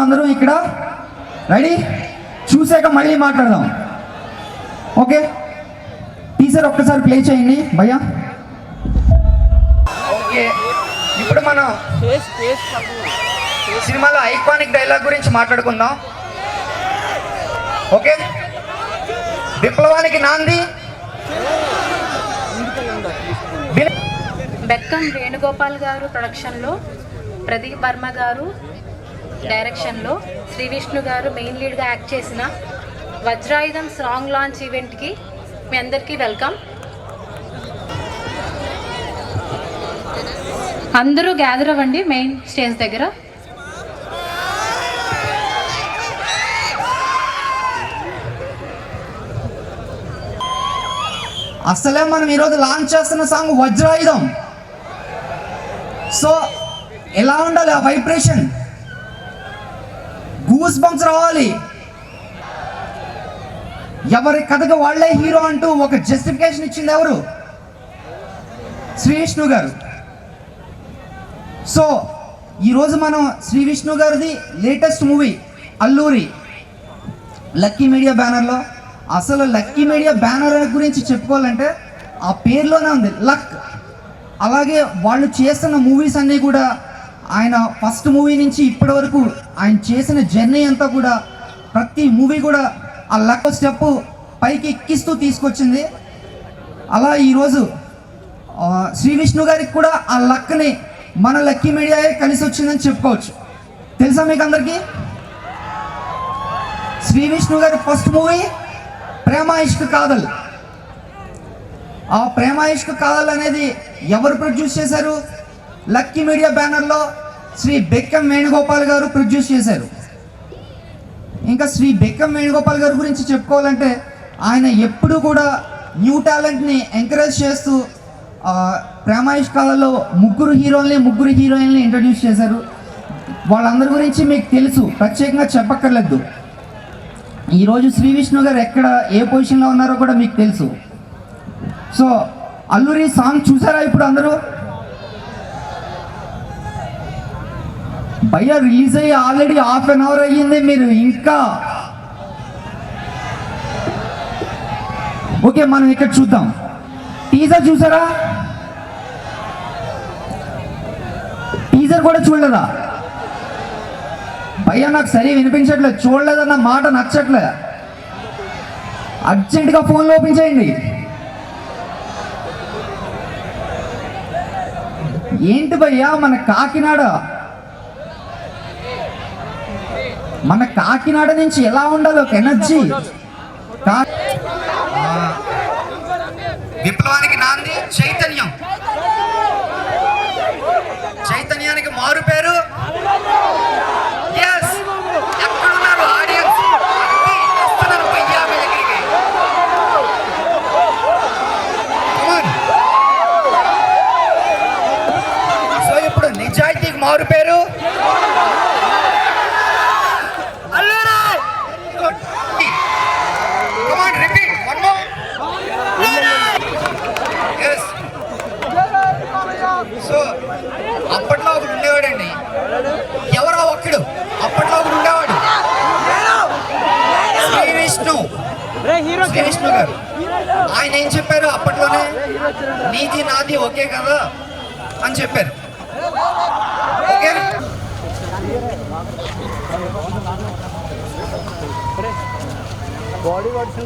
అందరూ ఇక్కడ రెడీ? చూసాక మళ్ళీ మాట్లాడదాం. ఓకే, టీజర్ ఒక్కసారి ప్లే చేయండి భయ్యా. ఓకే, ఇప్పుడు మనం సినిమాలో ఐకానిక్ డైలాగ్ గురించి మాట్లాడుకుందాం. ఓకే, విప్లవానికి నాంది బెక్కం వేణుగోపాల్ గారు ప్రొడక్షన్లో, ప్రదీప్ వర్మ గారు డైరెక్షన్లో, శ్రీ విష్ణు గారు మెయిన్ లీడ్గా యాక్ట్ చేసిన వజ్రాయుధం సాంగ్ లాంచ్ ఈవెంట్కి మీ అందరికీ వెల్కమ్. అందరూ గ్యాదర్ అవ్వండి మెయిన్ స్టేజ్ దగ్గర. అసలే మనం ఈరోజు లాంచ్ చేస్తున్న సాంగ్ వజ్రాయుధం. సో ఎలా ఉండాలి ఆ వైబ్రేషన్? గూస్ బంప్స్ రావాలి. ఎవరి కథకు వాళ్లే హీరో అంటూ ఒక జస్టిఫికేషన్ ఇచ్చింది ఎవరు? శ్రీ విష్ణు గారు. సో ఈరోజు మనం శ్రీ విష్ణు గారిది latest movie Alluri lucky media బ్యానర్లో. అసలు లక్కీ మీడియా బ్యానర్ గురించి చెప్పుకోవాలంటే ఆ పేరులోనే ఉంది లక్. అలాగే వాళ్ళు చేస్తున్న మూవీస్ అన్నీ కూడా ఆయన ఫస్ట్ మూవీ నుంచి ఇప్పటి వరకు ఆయన చేసిన జర్నీ అంతా కూడా ప్రతి మూవీ కూడా ఆ లక్ స్టెప్ పైకి ఎక్కిస్తూ తీసుకొచ్చింది. అలా ఈరోజు శ్రీ విష్ణు గారికి కూడా ఆ లక్ని మన లక్కీ మీడియాయే కలిసి వచ్చిందని చెప్పుకోవచ్చు. తెలుసా మీకు అందరికీ? శ్రీ విష్ణు గారి ఫస్ట్ మూవీ ప్రేమ ఇష్క్ కాదల్. ఆ ప్రేమ ఇష్క్ కాదల్ అనేది ఎవరు ప్రొడ్యూస్ చేశారు? లక్కీ మీడియా బ్యానర్లో శ్రీ బెక్కం వేణుగోపాల్ గారు ప్రొడ్యూస్ చేశారు. ఇంకా శ్రీ బెక్కం వేణుగోపాల్ గారి గురించి చెప్పుకోవాలంటే ఆయన ఎప్పుడు కూడా న్యూ టాలెంట్ని ఎంకరేజ్ చేస్తూ ప్రేమ ఇష్క్ కాదల్లో ముగ్గురు హీరోయిన్లని ఇంట్రడ్యూస్ చేశారు. వాళ్ళందరి గురించి మీకు తెలుసు, ప్రత్యేకంగా చెప్పక్కర్లేదు. ఈరోజు శ్రీ విష్ణు గారు ఎక్కడ ఏ పొజిషన్లో ఉన్నారో కూడా మీకు తెలుసు. సో అల్లూరి సాంగ్ చూసారా ఇప్పుడు అందరూ? భయ్యా రిలీజ్ అయ్యి ఆల్రెడీ హాఫ్ అన్ అవర్ అయ్యింది, మీరు ఇంకా ఓకే. మనం ఇక్కడ చూద్దాం. టీజర్ చూసారా? టీజర్ కూడా చూడలేదా? భయ్యా నాకు సరిగా వినిపించట్లేదు, చూడలేదన్న మాట నచ్చట్లేదు. అర్జెంటుగా ఫోన్లో ఓపెన్ చేయండి. ఏంటి భయ్యా మన కాకినాడ నుంచి ఎలా ఉండాలి ఒక ఎనర్జీ? విప్లవానికి నాంది చైతన్యం. చైతన్యానికి మారు పేరు ఎక్కడున్నారు ఆడియన్స్? సో ఇప్పుడు నిజాయితీకి మారు పేరు సో అప్పట్లో ఒకడు ఉండేవాడండి, ఎవరో ఒక్కడు అప్పట్లో ఒకడు ఉండేవాడు, శ్రీ విష్ణు గారు. ఆయన ఏం చెప్పారు అప్పట్లోనే? నీది నాది ఓకే కదా అని చెప్పారు. Okay, body what's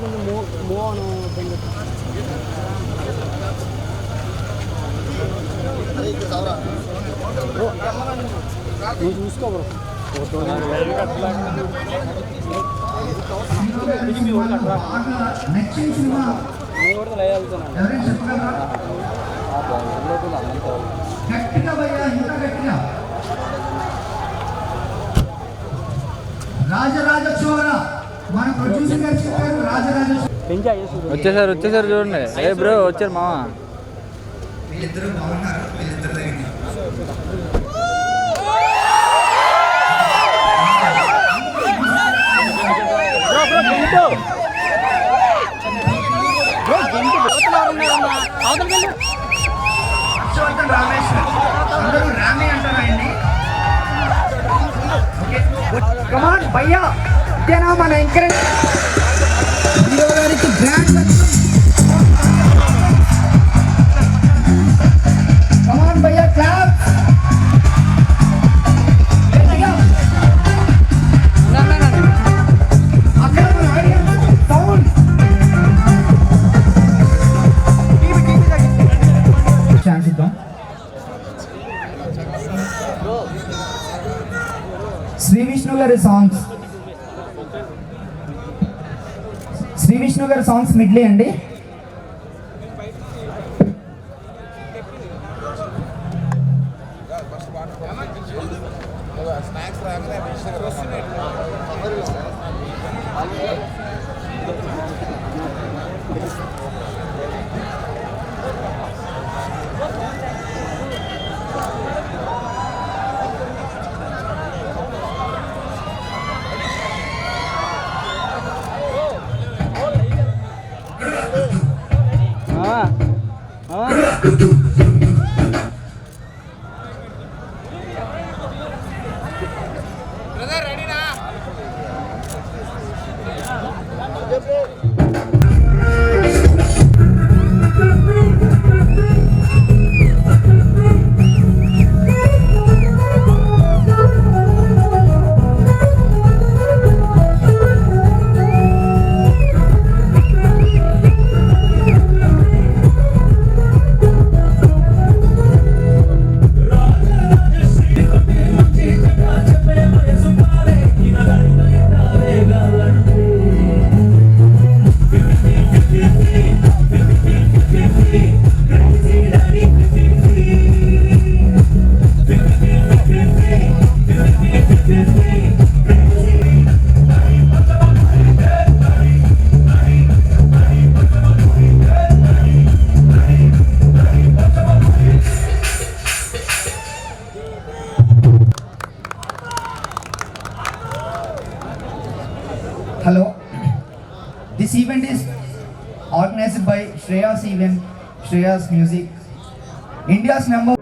move on నువ్వు చూసుకో బ్రో. రాజరాజ చోర మన ప్రొడ్యూసర్ గారు చెప్పారు. రాజరాజ వచ్చేసారు చూడండి. ఏ బ్రో వచ్చారు మామ. వీళ్ళిద్దరు బాగున్నారు. వీళ్ళిద్దరు దగ్గర హర్షవర్ధన్ రామేశ్వర్ అందరూ రామే అంటారా అండి? ఓకే కమాన్ భయ్యా, ఇదేనా మన ఎంకరేజ్ హీరో గారికి గ్రాండ్. కమాన్ భయ్యా, క్లాప్. అక్కడ మన ఆడియన్స్ సౌండ్. ఛాన్స్ ఇద్దాం. శ్రీ విష్ణు గారి సాంగ్స్, శ్రీ విష్ణు గారి సాంగ్స్ మిడ్లీ అండి. Hello, this event is organized by Shreyas Event, Shreyas Music, India's number.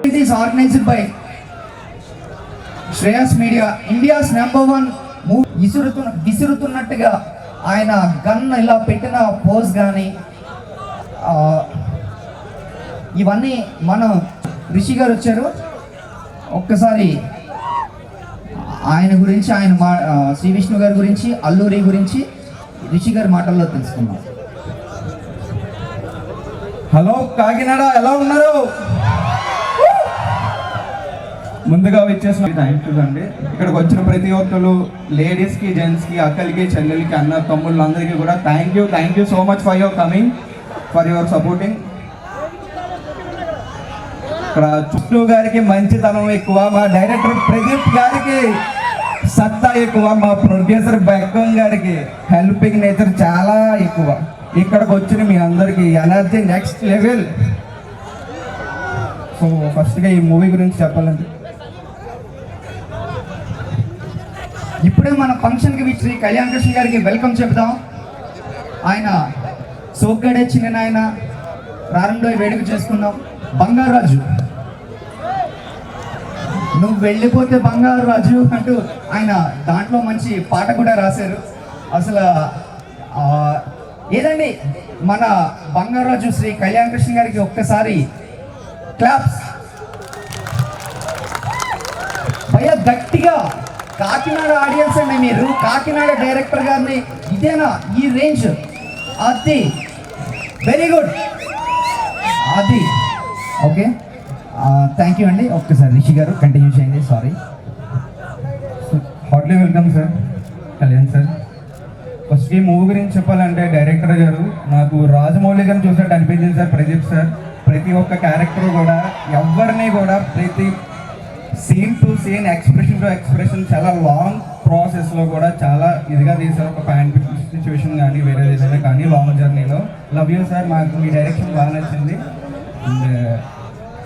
It is organized by Shreyas Media, India's #1 విసురుతున్నట్టుగా ఆయన గన్ ఇలా పెట్టిన పోజ్ కానీ ఇవన్నీ మన రిషి గారు వచ్చారు. ఒక్కసారి ఆయన గురించి, ఆయన శ్రీ విష్ణు గారి గురించి, అల్లూరి గురించి రిషి గారి మాటల్లో తెలుసుకుందాం. హలో కాకినాడ, ఎలా ఉన్నారు? ముందుగా వచ్చేసిన థ్యాంక్ యూ అండి. ఇక్కడికి వచ్చిన ప్రతి ఒక్కరు, లేడీస్కి, జెంట్స్కి, అక్కలకి, చెల్లెలకి, అన్న తమ్ముళ్ళు అందరికీ కూడా thank you so much for your coming. For your supporting. ఇక్కడ చుట్టూ గారికి మంచితనం ఎక్కువ, మా డైరెక్టర్ ప్రదీప్ గారికి సత్తా ఎక్కువ, మా ప్రొడ్యూసర్ బెక్కం గారికి హెల్పింగ్ నేచర్ చాలా ఎక్కువ. ఇక్కడికి వచ్చిన మీ అందరికీ ఎనర్జీ నెక్స్ట్ లెవెల్. సో ఫస్ట్గా ఈ మూవీ గురించి చెప్పాలంటే, ఇప్పుడే మన ఫంక్షన్కి శ్రీ కళ్యాణ్ కృష్ణ గారికి వెల్కమ్ చెప్దాం. ఆయన సోగ్గాడే చిన్న ఆయన ప్రారంభంలో వేడుక చేసుకుందాం. బంగారు రాజు, నువ్వు వెళ్ళిపోతే బంగారు రాజు అంటూ ఆయన దాంట్లో మంచి పాట కూడా రాశారు. అసలు ఏదండి మన బంగారు రాజు శ్రీ కళ్యాణ్ కృష్ణ గారికి ఒక్కసారి క్లాప్స్ భయ గట్టిగా. కాకినాడ ఆడియన్స్ అండి మీరు, కాకినాడ డైరెక్టర్ గారిని ఇదేనా ఈ రేంజ్? అది వెరీ గుడ్, అది ఓకే. థ్యాంక్ యూ అండి. ఒక్కసారి రిషి గారు కంటిన్యూ చేయండి. Sorry. Heartly welcome sir Kalyan sir. First ఈ మూవీ గురించి చెప్పాలంటే, డైరెక్టర్ గారు నాకు రాజమౌళి గారిని చూసినట్టు అనిపించింది సార్. ప్రదీప్ సార్ ప్రతి ఒక్క క్యారెక్టర్ కూడా ఎవరిని కూడా ప్రతి scene to scene, expression to expression చాలా లాంగ్ ప్రాసెస్లో కూడా చాలా ఇదిగా తీశారు. ఒక ప్యాంట్ సిచ్యువేషన్ కానీ వేరే ఏదైనా కానీ లాంగ్ జర్నీలో. లవ్ యూ సార్, మాకు మీ డైరెక్షన్ బాగా నచ్చింది. అండ్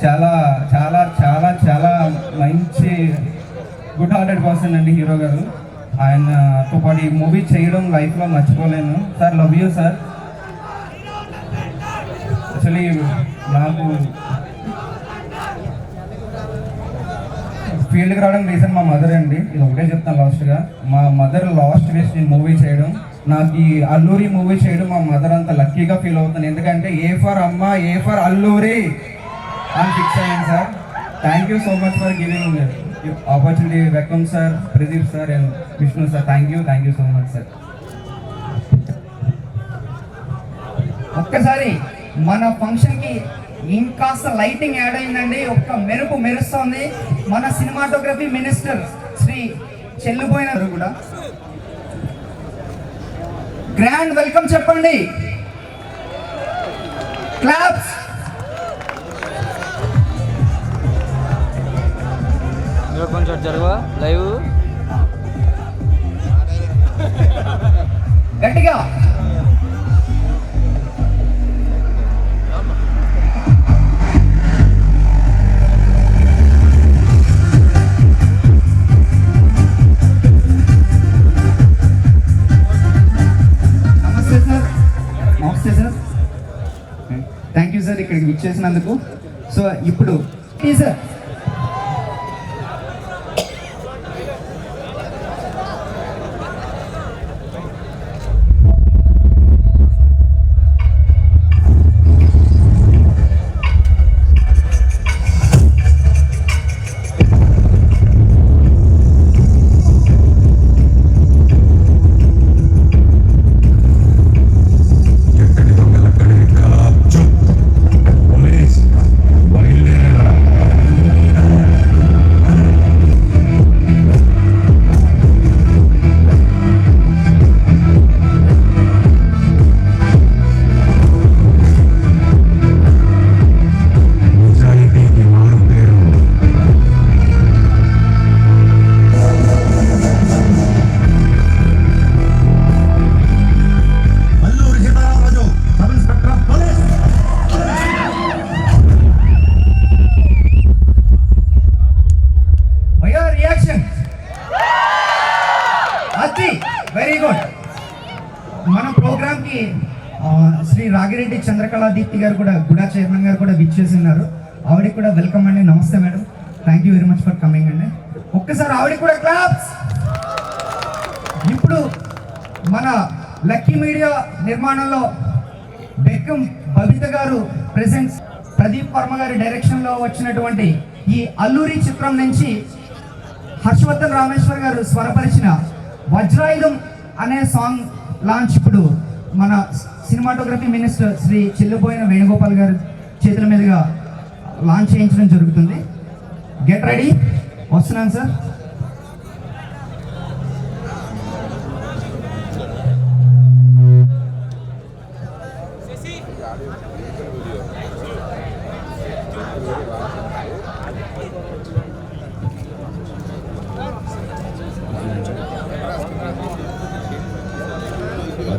చాలా చాలా చాలా చాలా మంచి గుడ్ హార్టెడ్ పర్సన్ అండి హీరో గారు. ఆయనతో పాటు ఈ మూవీ చేయడం లైఫ్లో మర్చిపోలేను sir. Love you sir. Actually నాకు ఫీల్డ్కి రావడం రీజన్ మా మదర్ అండి. ఇది ఒకటే చెప్తాను లాస్ట్గా. మా మదర్ లాస్ట్ వేస్ నేను మూవీ చేయడం, నాకు ఈ అల్లూరి మూవీ చేయడం మా మదర్ అంత లక్కీగా ఫీల్ అవుతాను. ఎందుకంటే ఏ ఫర్ అమ్మ, ఏ ఫర్ అల్లూరి అని ఫిక్స్ అయ్యాను sir. Thank you so much for giving opportunity. Welcome sir, Pradeep sir and Vishnu sir. Thank you so much sir. ఒక్కసారి మన ఫంక్షన్కి ఇంకాస్త లైటింగ్ యాడ్ అయిందండి. ఒక్క మెరుపు మెరుస్తోంది. మన సినిమాటోగ్రఫీ మినిస్టర్ శ్రీ చెల్లిపోయిన కూడా గ్రాండ్ వెల్కమ్ చెప్పండి. క్లాప్స్. కొంచెం జరగవా లైవ్ గట్టిగా. నమస్తే సార్. థ్యాంక్ యూ సార్ ఇక్కడికి విచ్చేసినందుకు. సో ఇప్పుడు సార్ వెరీ గుడ్. మన ప్రోగ్రామ్కి శ్రీ రాగిరెడ్డి చంద్రకళా దీప్తి గారు కూడా, గుడా చైర్మన్ గారు కూడా విచ్చేసి ఉన్నారు. ఆవిడకి కూడా వెల్కమ్ అండి. నమస్తే madam, thank you very much for coming అండి. ఒక్కసారి ఆవిడకి కూడా క్లాప్స్. ఇప్పుడు మన లక్కీ మీడియా నిర్మాణంలో బెక్కం బబిత గారు ప్రెజెంట్స్, ప్రదీప్ వర్మ గారి డైరెక్షన్లో వచ్చినటువంటి ఈ అల్లూరి చిత్రం నుంచి హర్షవర్ధన్ రామేశ్వర్ గారు స్వరపరిచిన వజ్రాయుధం అనే సాంగ్ లాంచ్ ఇప్పుడు మన సినిమాటోగ్రఫీ మినిస్టర్ శ్రీ చెల్లిపోయిన వేణుగోపాల్ గారి చేతుల మీదుగా లాంచ్ చేయించడం జరుగుతుంది. Get ready. వస్తున్నాను సార్.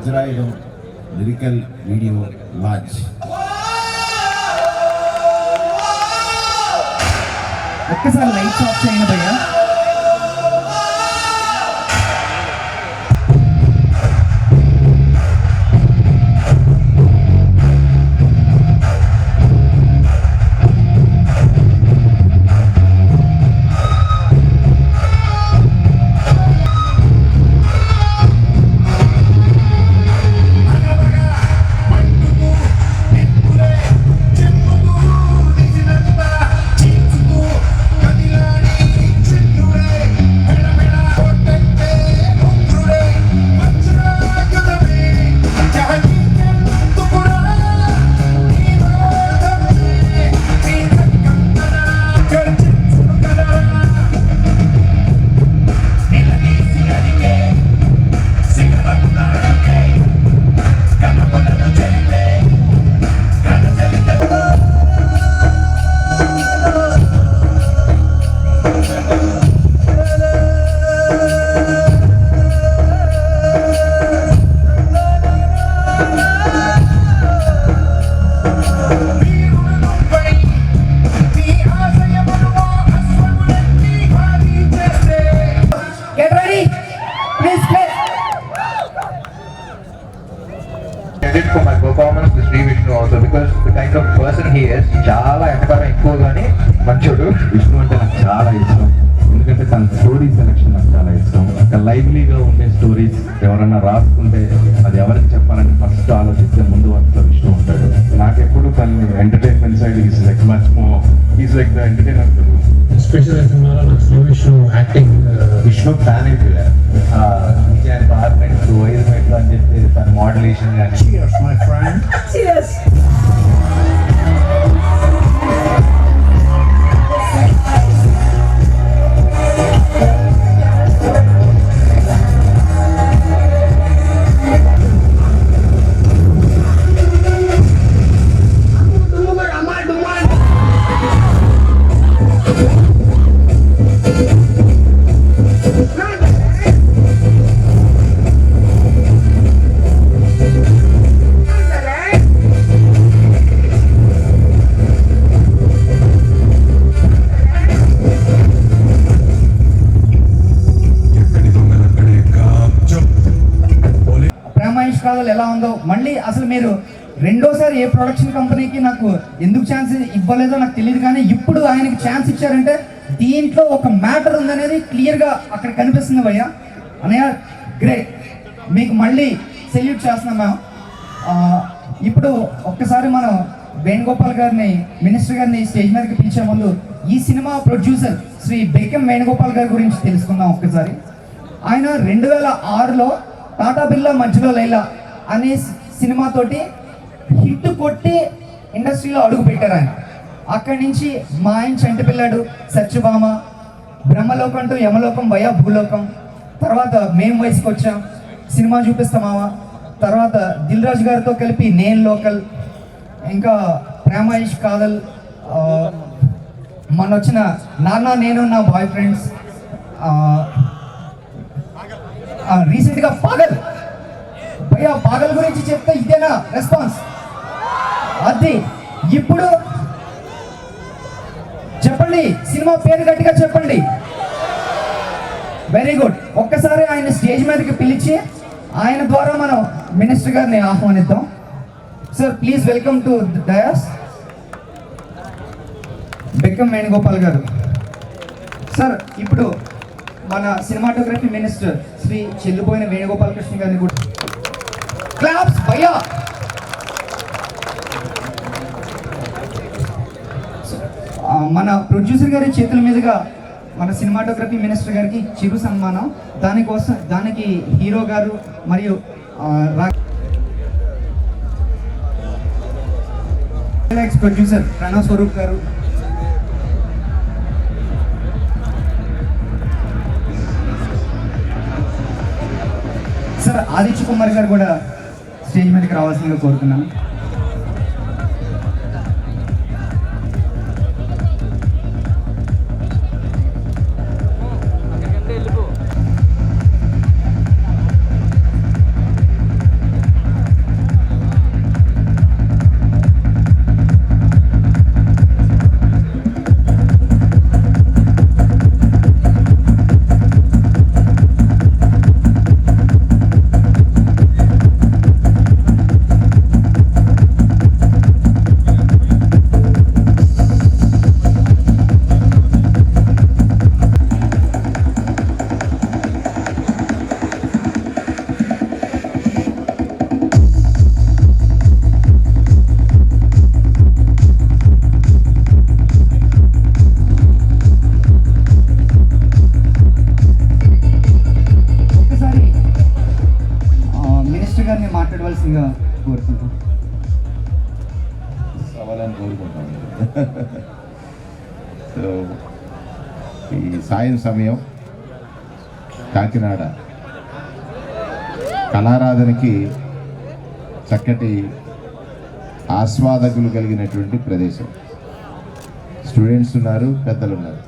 వజ్రాయుధం లిరికల్ వీడియో లాంచ్. ఒక్కసారి లైట్స్ ఆఫ్ చేయండి భయ్యా. Credit for my performance to Sri Vishnu also because the kind of person he is, చాలా ఎక్కడ ఎక్కువగానే మంచోడు. విష్ణు అంటే నాకు చాలా ఇష్టం, ఎందుకంటే తన స్టోరీ సెలెక్షన్ నాకు చాలా ఇష్టం. ఒక లైవ్లీగా ఉండే స్టోరీస్ ఎవరైనా రాసుకుంటే అది ఎవరికి చెప్పాలని ఫస్ట్ ఆలోచిస్తే ముందు వరుసలో విష్ణు ఉంటాడు. నాకెప్పుడు తను entertainment side is like much more, is like the entertainer. Especially సినిమాలో నాకు శ్రీ విష్ణు యాక్టింగ్ విష్ణు ఫ్యాన్ అయిపోయారు. డిపార్ట్మెంట్ వైర్ మెట్లు అని చెప్పి తన మోడలేషన్ కానీ కావాలి ఎలా ఉందో మళ్ళీ అసలు మీరు రెండోసారి ఏ ప్రొడక్షన్ కంపెనీకి నాకు ఎందుకు ఛాన్స్ ఇవ్వలేదో నాకు తెలియదు, కానీ ఇప్పుడు ఆయనకి ఛాన్స్ ఇచ్చారంటే దీంట్లో ఒక మ్యాటర్ ఉందనేది క్లియర్గా అక్కడ కనిపిస్తుంది భయ్య. అనయ్య గ్రేట్, మీకు మళ్ళీ సెల్యూట్ చేస్తున్నాం మేము. ఇప్పుడు ఒక్కసారి మనం వేణుగోపాల్ గారిని, మినిస్టర్ గారిని స్టేజ్ మీదకి పిలిచే ముందు ఈ సినిమా ప్రొడ్యూసర్ శ్రీ బెక్కం వేణుగోపాల్ గారి గురించి తెలుసుకుందాం ఒక్కసారి. ఆయన 2006లో టాటా బిర్లా మధ్యలో లైలా అనే సినిమాతోటి హిట్ కొట్టి ఇండస్ట్రీలో అడుగు పెట్టారు ఆయన. అక్కడి నుంచి మా ఆయన చంటి పిల్లాడు, సత్యభామ, బ్రహ్మలోకం టు యమలోకం వయా భూలోకం, తర్వాత మేము వయసుకు వచ్చాం, సినిమా చూపిస్తామావా, తర్వాత దిల్ రాజు గారితో కలిపి నేను లోకల్, ఇంకా ప్రేమ ఇష్క్ కాదల్, మన వచ్చిన నాన్న నేను నా బాయ్ ఫ్రెండ్స్, రీసెంట్గా పాగల్. భయ్యా పాగల్ గురించి చెప్తే ఇదేనా రెస్పాన్స్? అది ఇప్పుడు చెప్పండి, సినిమా పేరు గట్టిగా చెప్పండి. Very good. ఒక్కసారి ఆయన స్టేజ్ మీదకి పిలిచి ఆయన ద్వారా మనం మినిస్టర్ గారిని ఆహ్వానిద్దాం. Sir please welcome to dais Bekkam Venugopal గారు. సార్ ఇప్పుడు మన సినిమాటోగ్రఫీ మినిస్టర్ శ్రీ చెల్లిపోయిన వేణుగోపాల్ కృష్ణ గారిని కూడా క్లాప్స్ భయ్యా. మన ప్రొడ్యూసర్ గారి చేతుల మీదుగా మన సినిమాటోగ్రఫీ మినిస్టర్ గారికి చిరు సన్మానం. దానికి హీరో గారు మరియు ప్రొడ్యూసర్ ప్రణవ్ స్వరూప్ గారు, సార్ ఆదిత్య కుమార్ గారు కూడా స్టేజ్ మీదకి రావాల్సిందిగా కోరుతున్నాను. కోరుకుంటాం. అవ్వాలని కోరుకుంటాం. సో ఈ సాయం సమయం కాకినాడ కళారాధనకి చక్కటి ఆస్వాదకులు కలిగినటువంటి ప్రదేశం. స్టూడెంట్స్ ఉన్నారు, పెద్దలు ఉన్నారు.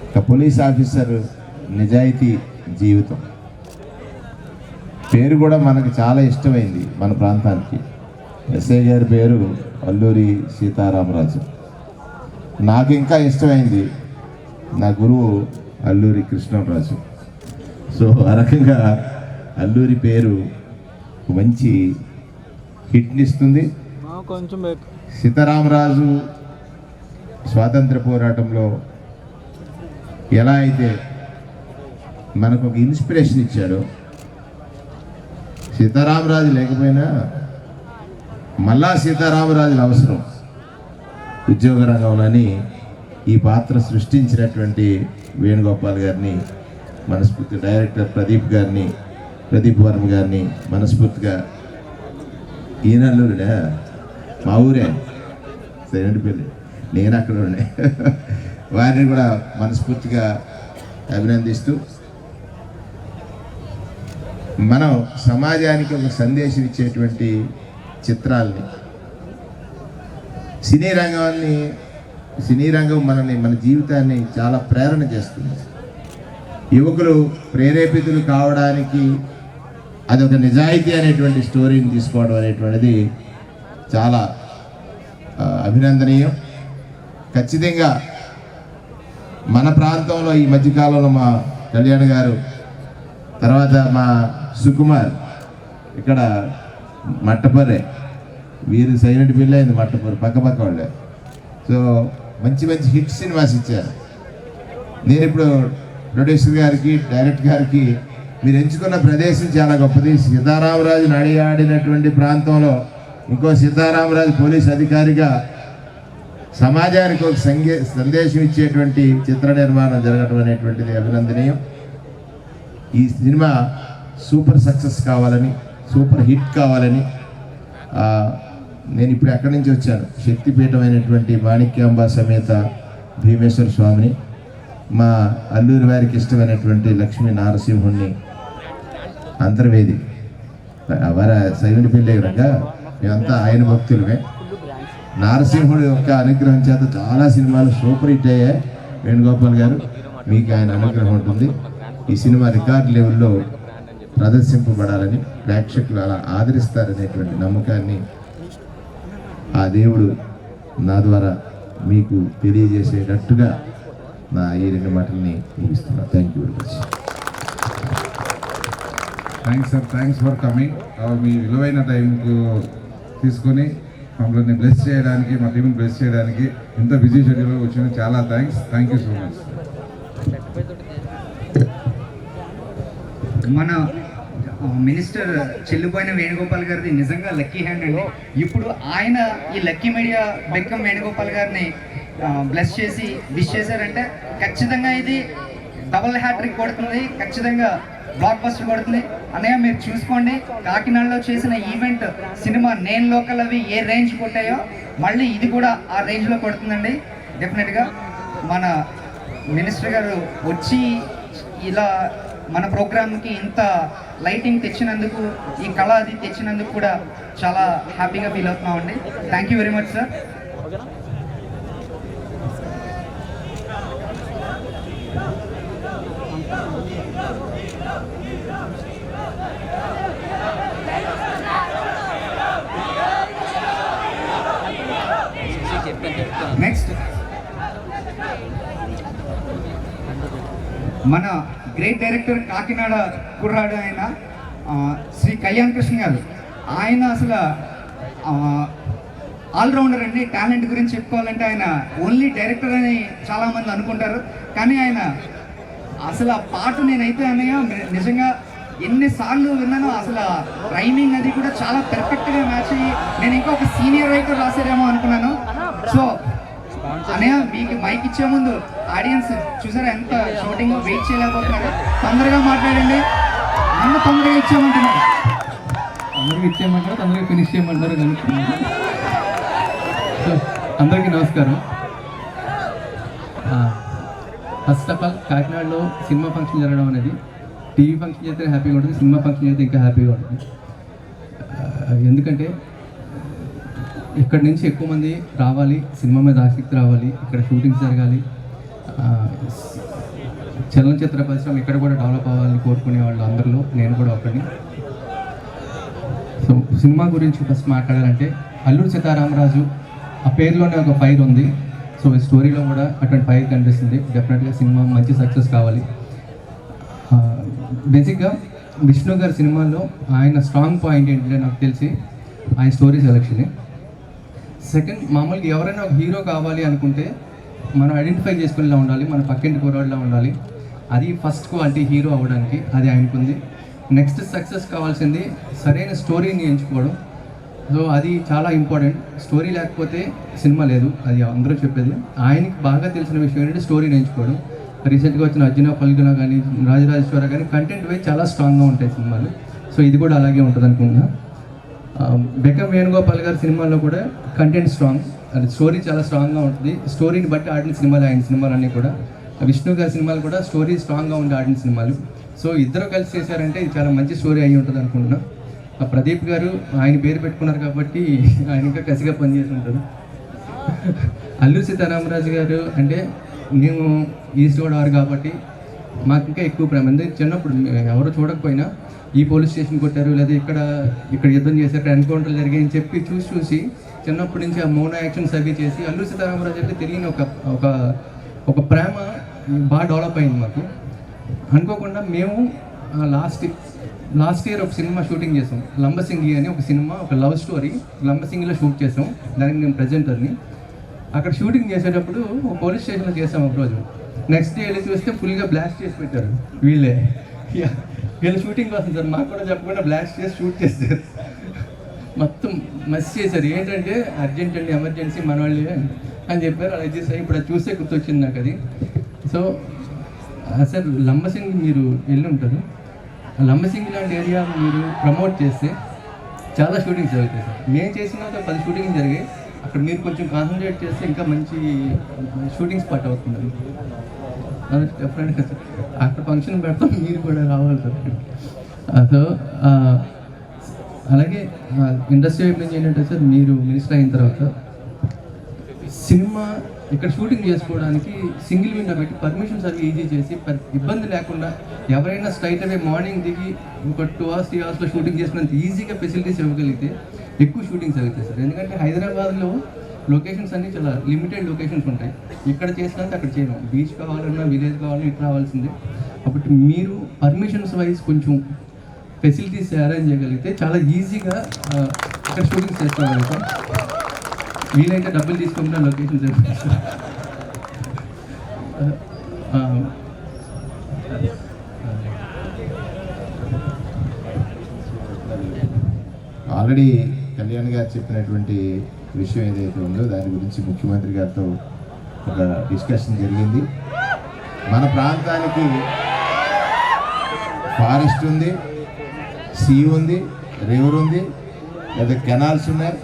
ఒక పోలీస్ ఆఫీసర్ నిజాయితీ జీవితం పేరు కూడా మనకు చాలా ఇష్టమైంది. మన ప్రాంతానికి ఎస్ఐ గారి పేరు అల్లూరి సీతారామరాజు. నాకు ఇంకా ఇష్టమైంది నా గురువు అల్లూరి కృష్ణరాజు. సో ఆ రకంగా అల్లూరి పేరు మంచి హిట్నిస్తుంది. కొంచెం సీతారామరాజు స్వాతంత్ర పోరాటంలో ఎలా అయితే మనకు ఒక ఇన్స్పిరేషన్ ఇచ్చాడో, సీతారామరాజు లేకపోయినా మళ్ళా సీతారామరాజుల అవసరం ఉద్యోగ రంగంలోని ఈ పాత్ర సృష్టించినటువంటి వేణుగోపాల్ గారిని మనస్ఫూర్తి, డైరెక్టర్ ప్రదీప్ వర్మ గారిని మనస్ఫూర్తిగా, ఈయనల్లూరునే మా ఊరే సైనటిపల్లి, నేను అక్కడ ఉండే, వారిని కూడా మనస్ఫూర్తిగా అభినందిస్తూ మనం సమాజానికి ఒక సందేశం ఇచ్చేటువంటి చిత్రాల్ని, సినీ రంగం మన జీవితాన్ని చాలా ప్రేరణ చేస్తుంది. యువకులు ప్రేరేపితులు కావడానికి అదొక నిజాయితీ అనేటువంటి స్టోరీని తీసుకోవడం అనేటువంటిది చాలా అభినందనీయం. ఖచ్చితంగా మన ప్రాంతంలో ఈ మధ్యకాలంలో మా కళ్యాణ్ గారు, తర్వాత మా సుకుమార్ ఇక్కడ మట్టపర్రే, వీరు సైలెంట్ పిల్ల అయింది మట్టపర్రు పక్క వాళ్ళే. సో మంచి హిట్ సినిమాస్ ఇచ్చారు. నేను ఇప్పుడు ప్రొడ్యూసర్ గారికి, డైరెక్టర్ గారికి, మీరు ఎంచుకున్న ప్రదేశం చాలా గొప్పది. సీతారామరాజు నడియాడినటువంటి ప్రాంతంలో ఇంకో సీతారామరాజు పోలీస్ అధికారిగా సమాజానికి ఒక సందేశం ఇచ్చేటువంటి చిత్ర నిర్మాణం జరగడం అనేటువంటిది అభినందనీయం. ఈ సినిమా సూపర్ సక్సెస్ కావాలని, సూపర్ హిట్ కావాలని, నేను ఇప్పుడు ఎక్కడి నుంచి వచ్చాను, శక్తిపీఠమైనటువంటి మాణిక్యాంబ సమేత భీమేశ్వర స్వామిని, మా అల్లూరి వారికి ఇష్టమైనటువంటి లక్ష్మీ నారసింహుణ్ణి, అంతర్వేది వారి సైలెంట్ పెళ్ళి కనుక మేమంతా ఆయన భక్తులమే. నారసింహుడి యొక్క అనుగ్రహం చేత చాలా సినిమాలు సూపర్ హిట్ అయ్యాయి. వేణుగోపాల్ గారు, మీకు ఆయన అనుగ్రహం ఉంటుంది. ఈ సినిమా రికార్డ్ లెవెల్లో ప్రదర్శింపబడాలని, ప్రేక్షకులు అలా ఆదరిస్తారనేటువంటి నమ్మకాన్ని ఆ దేవుడు నా ద్వారా మీకు తెలియజేసేటట్టుగా నా ఈ 2 మాటల్ని ముగిస్తున్నాను. Thank you very much. Thanks sir, thanks for coming. మీ విలువైన టైంకు తీసుకొని మమ్మల్ని బ్లెస్ చేయడానికి, మా టీంని బ్లెస్ చేయడానికి ఇంత బిజీ షెడ్యూల్లో వచ్చిన చాలా thanks. Thank you so much. మన మినిస్టర్ చెల్లిపోయిన వేణుగోపాల్ గారిది నిజంగా లక్కీ హ్యాండ్ అండి. ఇప్పుడు ఆయన ఈ లక్కీ మీడియా బెక్కం వేణుగోపాల్ గారిని బ్లెస్ చేసి విష్ చేశారంటే ఖచ్చితంగా ఇది డబుల్ హ్యాట్రిక్ కొడుతుంది, ఖచ్చితంగా బ్లాక్ బస్టర్ కొడుతుంది. అన్నయ్య మీరు చూసుకోండి, కాకినాడలో చేసిన ఈవెంట్ సినిమా నేను లోకల్ అవి ఏ రేంజ్ కొట్టాయో మళ్ళీ ఇది కూడా ఆ రేంజ్లో కొడుతుందండి డెఫినెట్గా. మన మినిస్టర్ గారు వచ్చి ఇలా మన ప్రోగ్రామ్కి ఇంత లైటింగ్ తెచ్చినందుకు, ఈ కళ అది తెచ్చినందుకు కూడా చాలా హ్యాపీగా ఫీల్ అవుతున్నామండి. Thank you very much sir. Next మన గ్రేట్ డైరెక్టర్ కాకినాడ కుర్రాడు ఆయన శ్రీ కళ్యాణ్ కృష్ణ గారు. ఆయన అసలు ఆల్రౌండర్ అండి. టాలెంట్ గురించి చెప్పుకోవాలంటే ఆయన ఓన్లీ డైరెక్టర్ అని చాలామంది అనుకుంటారు, కానీ ఆయన అసలు ఆ పాట నేనైతే అన్నయ్య నిజంగా ఎన్నిసార్లు విన్నానో, అసలు రైమింగ్ అది కూడా చాలా పెర్ఫెక్ట్గా మ్యాచ్ అయ్యి నేను ఇంకా ఒక సీనియర్ రైటర్ రాశారేమో అనుకున్నాను. సో అన్నయ్య మీకు మైక్ ఇచ్చే ముందు ఆడియన్స్ చూసారా ఎంత షూటింగ్ వెయిట్ చేయలేకపోతున్నారు. తొందరగా మాట్లాడండి, నన్ను తొందరగా ఇచ్చామంటున్నారు. తొందరగా ఇచ్చేయమంటారు, తొందరగా ఫినిష్ చేయమంటారు కానీ. సో అందరికీ నమస్కారం. ఫస్ట్ ఆఫ్ ఆల్ కాకినాడలో సినిమా ఫంక్షన్ జరగడం అనేది, టీవీ ఫంక్షన్ చేస్తే హ్యాపీగా ఉంటుంది, సినిమా ఫంక్షన్ చేస్తే ఇంకా హ్యాపీగా ఉంటుంది. ఎందుకంటే ఇక్కడి నుంచి ఎక్కువ మంది రావాలి, సినిమా మీద ఆసక్తి రావాలి, ఇక్కడ షూటింగ్స్ జరగాలి, చలనచిత్ర పరిశ్రమ ఇక్కడ కూడా డెవలప్ అవ్వాలని కోరుకునే వాళ్ళు అందరిలో నేను కూడా ఒకరిని. సో సినిమా గురించి ఫస్ట్ మాట్లాడాలంటే అల్లూరి సీతారామరాజు ఆ పేరులోనే ఒక ఫైర్ ఉంది. సో ఈ స్టోరీలో కూడా అటువంటి ఫైర్ కనిపిస్తుంది. డెఫినెట్గా సినిమా మంచి సక్సెస్ కావాలి. బేసిక్గా విష్ణు గారి సినిమాలో ఆయన స్ట్రాంగ్ పాయింట్ ఏంటంటే నాకు తెలిసి ఆయన స్టోరీ సెలెక్షనే. సెకండ్, మామూలుగా ఎవరైనా ఒక హీరో కావాలి అనుకుంటే మనం ఐడెంటిఫై చేసుకునేలా ఉండాలి, మన పక్కింటి కుర్రాడిలా ఉండాలి. అది ఫస్ట్ క్వాలిటీ హీరో అవ్వడానికి, అది ఆయనకుంది. నెక్స్ట్ సక్సెస్ కావాల్సింది సరైన స్టోరీని ఎంచుకోవడం. సో అది చాలా ఇంపార్టెంట్. స్టోరీ లేకపోతే సినిమా లేదు, అది అందరూ చెప్పేది. ఆయనకి బాగా తెలిసిన విషయం ఏంటంటే స్టోరీని ఎంచుకోవడం. రీసెంట్గా వచ్చిన అర్జున పల్గున కానీ రాజరాజేశ్వర కానీ కంటెంట్ వైజ్ చాలా స్ట్రాంగ్గా ఉంటాయి సినిమాలు. సో ఇది కూడా అలాగే ఉంటుంది అనుకుంటున్నా. బెక్కం వేణుగోపాల్ గారి సినిమాల్లో కూడా కంటెంట్ స్ట్రాంగ్, అది స్టోరీ చాలా స్ట్రాంగ్గా ఉంటుంది. స్టోరీని బట్టి ఆడిన సినిమాలు ఆయన సినిమాలన్నీ కూడా. విష్ణు గారి సినిమాలు కూడా స్టోరీ స్ట్రాంగ్గా ఉండి ఆడిన సినిమాలు. సో ఇద్దరు కలిసి చేశారంటే ఇది చాలా మంచి స్టోరీ అయ్యి ఉంటుంది అనుకుంటున్నా. ప్రదీప్ గారు ఆయన పేరు పెట్టుకున్నారు కాబట్టి ఆయన ఇంకా కసిగా పనిచేసి ఉంటారు. అల్లూరి సీతారామరాజు గారు అంటే మేము ఈస్ట్ గోదావరి కాబట్టి మాకు ఇంకా ఎక్కువ ప్రేమ. ఎందుకంటే చిన్నప్పుడు ఎవరు చూడకపోయినా ఈ పోలీస్ స్టేషన్ కొట్టారు, లేదా ఇక్కడ యుద్ధం చేశారు, ఇక్కడ ఎన్కౌంటర్లు జరిగాయి అని చెప్పి చూసి చిన్నప్పటి నుంచి ఆ మౌన యాక్షన్స్ అవి చేసి అల్లూరి సీతారామరాజు అంటే తెలియని ఒక ప్రేమ బాగా డెవలప్ అయింది మాకు. అనుకోకుండా మేము లాస్ట్ ఇయర్ ఒక సినిమా షూటింగ్ చేసాం, లంబసింగి అని ఒక సినిమా, ఒక లవ్ స్టోరీ లంబసింగిలో షూట్ చేసాం. దానికి నేను ప్రెజెంటర్ని. అక్కడ షూటింగ్ చేసేటప్పుడు ఒక పోలీస్ స్టేషన్లో చేసాం ఒకరోజు. నెక్స్ట్ డే వెళ్ళి చూస్తే ఫుల్గా బ్లాస్ట్ చేసి పెట్టారు వీళ్ళే. వీళ్ళు షూటింగ్ కోసం సార్ మాకు కూడా చెప్పకుండా బ్లాస్ట్ చేసి షూట్ చేస్తారు, మొత్తం మస్ చేశారు. ఏంటంటే అర్జెంట్ అండి, ఎమర్జెన్సీ మన వాళ్ళే అని చెప్పారు. అలా చేసారు. ఇప్పుడు అది చూస్తే గుర్తొచ్చింది నాకు అది. సో సార్ లంబసింగి మీరు వెళ్ళి ఉంటారు. లంబసింగి లాంటి ఏరియా మీరు ప్రమోట్ చేస్తే చాలా షూటింగ్స్ జరుగుతాయి సార్. మేము చేసిన 10 షూటింగ్ జరిగాయి. అక్కడ మీరు కొంచెం కాన్సన్ట్రేట్ చేస్తే ఇంకా మంచి షూటింగ్ స్పాట్ అవుతుంది. డెఫినెట్గా సార్ అక్కడ ఫంక్షన్ పెడతాం, మీరు కూడా రావాలి సార్. సో అలాగే ఇండస్ట్రీ వైపు నుంచి ఏంటంటే సార్ మీరు మినిస్టర్ అయిన తర్వాత సినిమా ఇక్కడ షూటింగ్ చేసుకోవడానికి సింగిల్ విండో పెట్టి పర్మిషన్స్ అవి ఈజీ చేసి ఇబ్బంది లేకుండా ఎవరైనా స్ట్రైట్ అవే మార్నింగ్ దిగి ఒక 2 hours 3 hours షూటింగ్ చేసుకున్నంత ఈజీగా ఫెసిలిటీస్ ఇవ్వగలిగితే ఎక్కువ షూటింగ్స్ అవుతాయి సార్. ఎందుకంటే హైదరాబాద్లో లొకేషన్స్ అన్నీ చాలా లిమిటెడ్ లొకేషన్స్ ఉంటాయి. ఇక్కడ చేసినంత అక్కడ చేయడం, బీచ్ కావాలన్నా విలేజ్ కావాలన్నా ఇట్లా రావాల్సిందే. కాబట్టి మీరు పర్మిషన్స్ వైజ్ కొంచెం ఫెసిలిటీస్ అరేంజ్ చేయగలిగితే చాలా ఈజీగా ఇక్కడ షూటింగ్స్ చేసుకోగలుగుతాం. వీలైతే డబ్బులు తీసుకుంటున్నా లొకేషన్ చేస్తాం. ఆల్రెడీ కళ్యాణ్ గారు చెప్పినటువంటి విషయం ఏదైతే ఉందో దాని గురించి ముఖ్యమంత్రి గారితో ఒక డిస్కషన్ జరిగింది. మన ప్రాంతానికి ఫారెస్ట్ ఉంది, సీ ఉంది, రివర్ ఉంది, లేదా కెనాల్స్ ఉన్నాయి,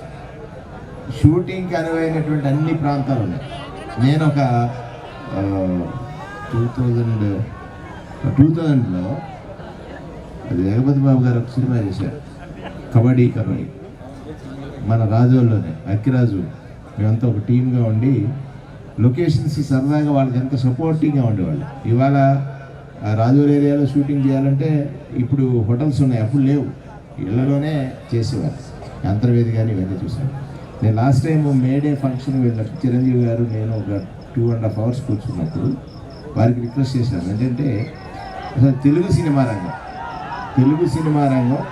షూటింగ్కి అనువైనటువంటి అన్ని ప్రాంతాలు ఉన్నాయి. నేను ఒక 2000లో అది జగపతి బాబు గారు ఒక సినిమా చేశారు, కబడ్డీ. మన రాజోల్లోనే అక్కిరాజు మేమంతా ఒక టీమ్గా ఉండి లొకేషన్స్ సరదాగా వాళ్ళకి ఎంత సపోర్టింగ్గా ఉండేవాళ్ళు. ఇవాళ రాజోల్ ఏరియాలో షూటింగ్ చేయాలంటే ఇప్పుడు హోటల్స్ ఉన్నాయి, అప్పుడు లేవు, ఇళ్లలోనే చేసేవారు. అంతర్వేది కానీ ఇవన్నీ చూసాను. నేను లాస్ట్ టైం మేడే ఫంక్షన్ వెళ్ళినప్పుడు చిరంజీవి గారు నేను ఒక 2.5 hours కూర్చున్నప్పుడు వారికి రిక్వెస్ట్ చేశాను ఏంటంటే అసలు తెలుగు సినిమా రంగం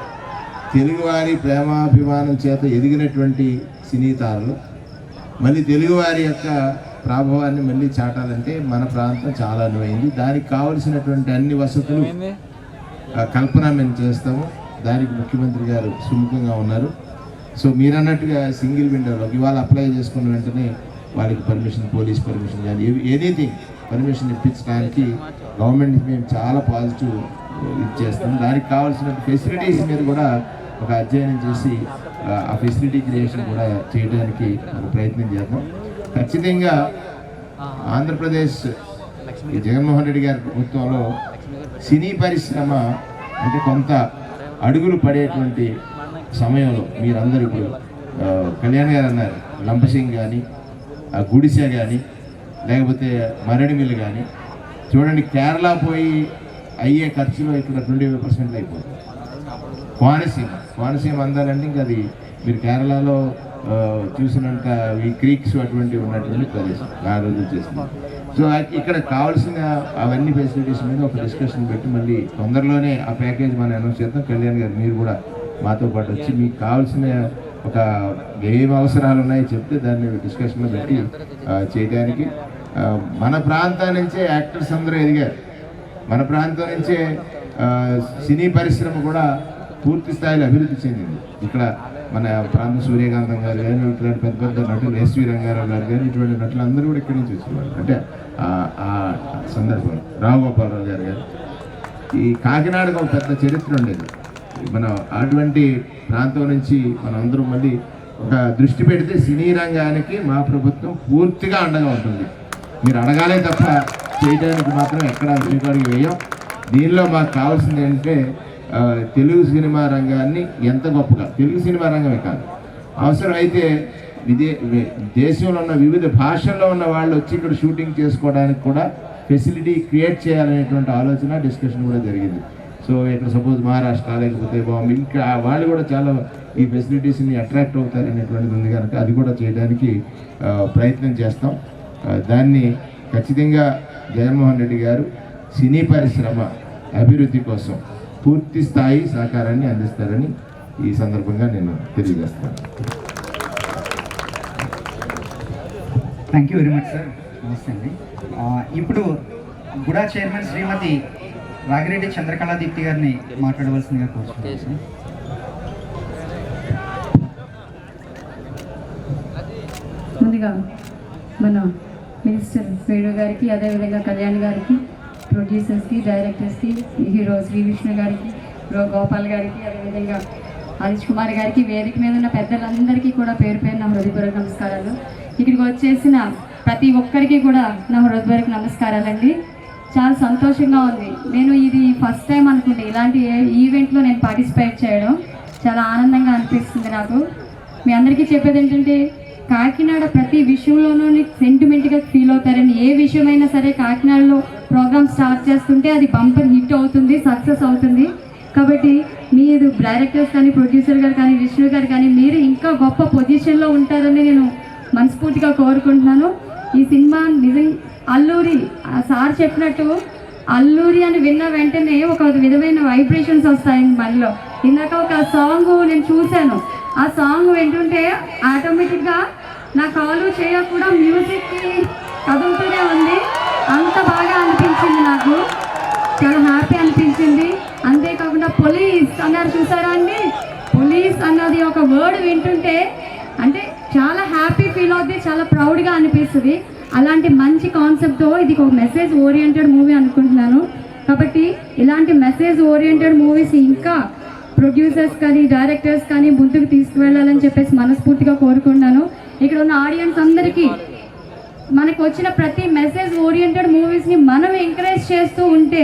తెలుగువారి ప్రేమాభిమానం చేత ఎదిగినటువంటి సినీ తారలు మళ్ళీ తెలుగువారి యొక్క ప్రభావాన్ని మళ్ళీ చాటాలంటే మన ప్రాంతం చాలా అనువైంది. దానికి కావలసినటువంటి అన్ని వసతులు కల్పన మేము చేస్తాము. దానికి ముఖ్యమంత్రి గారు సుముఖంగా ఉన్నారు. సో మీరు అన్నట్టుగా సింగిల్ విండోలో ఇవాళ అప్లై చేసుకున్న వెంటనే వాళ్ళకి పర్మిషన్, పోలీస్ పర్మిషన్ కానీ ఎనీథింగ్ పర్మిషన్ ఇప్పించడానికి గవర్నమెంట్ మేము చాలా పాజిటివ్ ఇది చేస్తాం. దానికి కావాల్సిన ఫెసిలిటీస్ మీద కూడా ఒక అధ్యయనం చేసి ఆ ఫెసిలిటీ క్రియేషన్ కూడా చేయడానికి ఒక ప్రయత్నం చేద్దాం. ఖచ్చితంగా ఆంధ్రప్రదేశ్ ఈ జగన్మోహన్ రెడ్డి గారి ప్రభుత్వంలో సినీ పరిశ్రమ అంటే కొంత అడుగులు పడేటువంటి సమయంలో మీరందరూ ఇప్పుడు కళ్యాణ్ గారు అన్నారు, లంబసింగ్ కానీ గుడిసె కానీ లేకపోతే మరడి మిల్లు కానీ చూడండి, కేరళ పోయి అయ్యే ఖర్చులో ఇక్కడ 25% అయిపోతుంది. కోనసీమ అందాలంటే ఇంకా అది మీరు కేరళలో చూసినంత ఈ క్రీక్స్ అటువంటివి ఉన్నటువంటి ప్రదేశం ఆ రోజులు చేస్తుంది. సో ఇక్కడ కావాల్సిన అవన్నీ ఫెసిలిటీస్ మీద ఒక డిస్కషన్ పెట్టి మళ్ళీ తొందరలోనే ఆ ప్యాకేజ్ మనం అనౌన్స్ చేద్దాం. కళ్యాణ్ గారు మీరు కూడా మాతో పాటు వచ్చి మీకు కావాల్సిన ఒక ఏం అవసరాలు ఉన్నాయో చెప్తే దాన్ని డిస్కషన్లో పెట్టి చేయడానికి. మన ప్రాంతం నుంచే యాక్టర్స్ అందరూ ఎదిగారు, మన ప్రాంతం నుంచే సినీ పరిశ్రమ కూడా పూర్తి స్థాయిలో అభివృద్ధి చెందింది. ఇక్కడ మన ప్రాంతం సూర్యకాంతం గారు కానీ ఇట్లాంటి పెద్ద పెద్ద నటులు ఎస్వి రంగారావు గారు కానీ ఇటువంటి నటులు అందరూ కూడా ఇక్కడి నుంచి వచ్చేవాళ్ళు. అంటే ఆ సందర్భంలో రావుగోపాలరావు గారు కానీ ఈ కాకినాడకు ఒక పెద్ద చరిత్ర ఉండేది. మనం అటువంటి ప్రాంతం నుంచి మనం అందరూ మళ్ళీ ఒక దృష్టి పెడితే సినీ రంగానికి మా ప్రభుత్వం పూర్తిగా అండగా ఉంటుంది. మీరు అడగాలే తప్ప చేయడానికి మాత్రం ఎక్కడ వెనుకడుగు వేయం. దీనిలో మాకు కావాల్సింది ఏంటంటే తెలుగు సినిమా రంగాన్ని ఎంత గొప్పగా, తెలుగు సినిమా రంగమే కాదు, అవసరమైతే దేశంలో ఉన్న వివిధ భాషల్లో ఉన్న వాళ్ళు వచ్చి ఇక్కడ షూటింగ్ చేసుకోవడానికి కూడా ఫెసిలిటీ క్రియేట్ చేయాలనేటువంటి ఆలోచన డిస్కషన్ కూడా జరిగింది. సో ఇక్కడ సపోజ్ మహారాష్ట్ర లేకపోతే బాంబే ఇంకా వాళ్ళు కూడా చాలా ఈ ఫెసిలిటీస్ని అట్రాక్ట్ అవుతారనేటువంటిది ఉంది కనుక అది కూడా చేయడానికి ప్రయత్నం చేస్తాం. దాన్ని ఖచ్చితంగా జగన్మోహన్ రెడ్డి గారు సినీ పరిశ్రమ అభివృద్ధి కోసం పూర్తి స్థాయి సహకారాన్ని అందిస్తారని ఈ సందర్భంగా నేను తెలియజేస్తాను. Thank you very much sir. నమస్తే అండి. ఇప్పుడు గుడా చైర్మన్ శ్రీమతి రాగిరెడ్డి చంద్రకళాదీప్తి గారిని మాట్లాడవలసిందిగా కోరుతున్నాను. ముందుగా మన మినిస్టర్ వేణు గారికి, అదేవిధంగా కళ్యాణ్ గారికి, ప్రొడ్యూసర్స్కి, డైరెక్టర్స్కి, హీరో శ్రీ విష్ణు గారికి, హీరో గోపాల్ గారికి, అదేవిధంగా హరీష్ కుమార్ గారికి, వేదిక మీద ఉన్న పెద్దలందరికీ కూడా పేరు పేరు నా హృదయపూర్వక నమస్కారాలు. ఇక్కడికి వచ్చేసిన ప్రతి ఒక్కరికి కూడా నా హృదయపూర్వక నమస్కారాలండి. చాలా సంతోషంగా ఉంది. నేను ఇది ఫస్ట్ టైం అనుకుంటే ఇలాంటి ఈవెంట్లో నేను పార్టిసిపేట్ చేయడం చాలా ఆనందంగా అనిపిస్తుంది నాకు. మీ అందరికీ చెప్పేది ఏంటంటే కాకినాడ ప్రతి విషయంలోనూ సెంటిమెంట్గా ఫీల్ అవుతారని, ఏ విషయమైనా సరే కాకినాడలో ప్రోగ్రామ్ స్టార్ట్ చేస్తుంటే అది బంపర్ హిట్ అవుతుంది, సక్సెస్ అవుతుంది. కాబట్టి మీరు డైరెక్టర్స్ కానీ, ప్రొడ్యూసర్ గారు కానీ, విష్ణు గారు కానీ మీరు ఇంకా గొప్ప పొజిషన్లో ఉంటారని నేను మనస్ఫూర్తిగా కోరుకుంటున్నాను. ఈ సినిమా నిజం అల్లూరి సార్ చెప్పినట్టు అల్లూరి అని విన్న వెంటనే ఒక విధమైన వైబ్రేషన్స్ వస్తాయి మనలో. ఇందాక ఒక సాంగ్ నేను చూశాను, ఆ సాంగ్ వింటుంటే ఆటోమేటిక్గా నా కాలు చేయ కూడా మ్యూజిక్కి కదులుతూనే ఉంది. అంత బాగా అనిపించింది నాకు, చాలా హ్యాపీ అనిపించింది. అంతేకాకుండా పోలీస్ అన్నారు, చూసారా అండి? పోలీస్ అన్నది ఒక వర్డ్ వింటుంటే అంటే చాలా హ్యాపీ ఫీల్ అవుతుంది, చాలా ప్రౌడ్గా అనిపిస్తుంది. అలాంటి మంచి కాన్సెప్ట్తో ఇది ఒక మెసేజ్ ఓరియంటెడ్ మూవీ అనుకుంటున్నాను. కాబట్టి ఇలాంటి మెసేజ్ ఓరియంటెడ్ మూవీస్ ఇంకా ప్రొడ్యూసర్స్ కానీ, డైరెక్టర్స్ కానీ ముందుకు తీసుకువెళ్ళాలని చెప్పేసి మనస్ఫూర్తిగా కోరుకుంటున్నాను. ఇక్కడ ఉన్న ఆడియన్స్ అందరికీ మనకు వచ్చిన ప్రతి మెసేజ్ ఓరియంటెడ్ మూవీస్ని మనం ఎంకరేజ్ చేస్తూ ఉంటే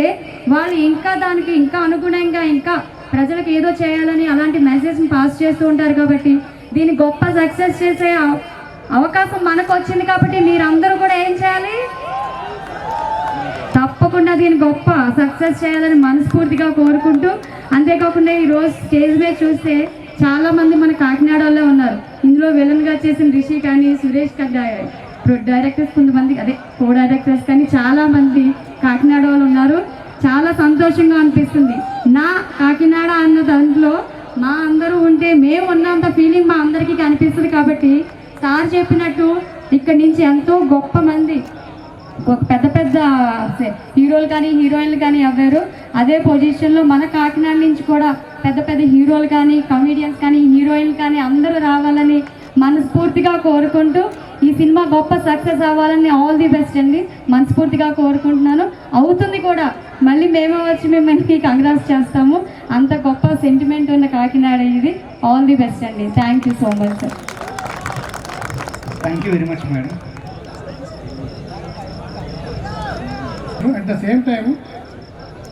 వాళ్ళు ఇంకా దానికి ఇంకా అనుగుణంగా ఇంకా ప్రజలకు ఏదో చేయాలని అలాంటి మెసేజ్ని పాస్ చేస్తూ ఉంటారు. కాబట్టి దీన్ని గొప్ప సక్సెస్ చేసే అవకాశం మనకు వచ్చింది. కాబట్టి మీరందరూ కూడా ఏం చేయాలి? తప్పకుండా దీన్ని గొప్ప సక్సెస్ చేయాలని మనస్ఫూర్తిగా కోరుకుంటూ, అంతేకాకుండా ఈరోజు స్టేజ్ మీద చూస్తే చాలామంది మన కాకినాడలో ఉన్నారు. ఇందులో విలన్గా చేసిన రిషి కానీ, సురేష్ డైరెక్టర్స్ కొంతమంది, అదే కో డైరెక్టర్స్ కానీ చాలామంది కాకినాడ వాళ్ళు ఉన్నారు. చాలా సంతోషంగా అనిపిస్తుంది. నా కాకినాడ అన్న దాంట్లో మా అందరూ ఉంటే మేము ఉన్నంత ఫీలింగ్ మా అందరికీ కనిపిస్తుంది. కాబట్టి సార్ చెప్పినట్టు ఇక్కడి నుంచి ఎంతో గొప్ప మంది, ఒక పెద్ద పెద్ద హీరోలు కానీ హీరోయిన్లు కానీ అవ్వారు. అదే పొజిషన్లో మన కాకినాడ నుంచి కూడా పెద్ద పెద్ద హీరోలు కానీ, కమీడియన్స్ కానీ, హీరోయిన్లు కానీ అందరూ రావాలని మనస్ఫూర్తిగా కోరుకుంటూ ఈ సినిమా గొప్ప సక్సెస్ అవ్వాలని ఆల్ ది బెస్ట్ అండి మనస్ఫూర్తిగా కోరుకుంటున్నాను. అవుతుంది కూడా. మళ్ళీ మేమే వచ్చి మిమ్మల్ని కంగ్రాట్స్ చేస్తాము. అంత గొప్ప సెంటిమెంట్ ఉన్న కాకినాడ ఇది. ఆల్ ది బెస్ట్ అండి. Thank you so much sir. Thank you very much madam. At the same time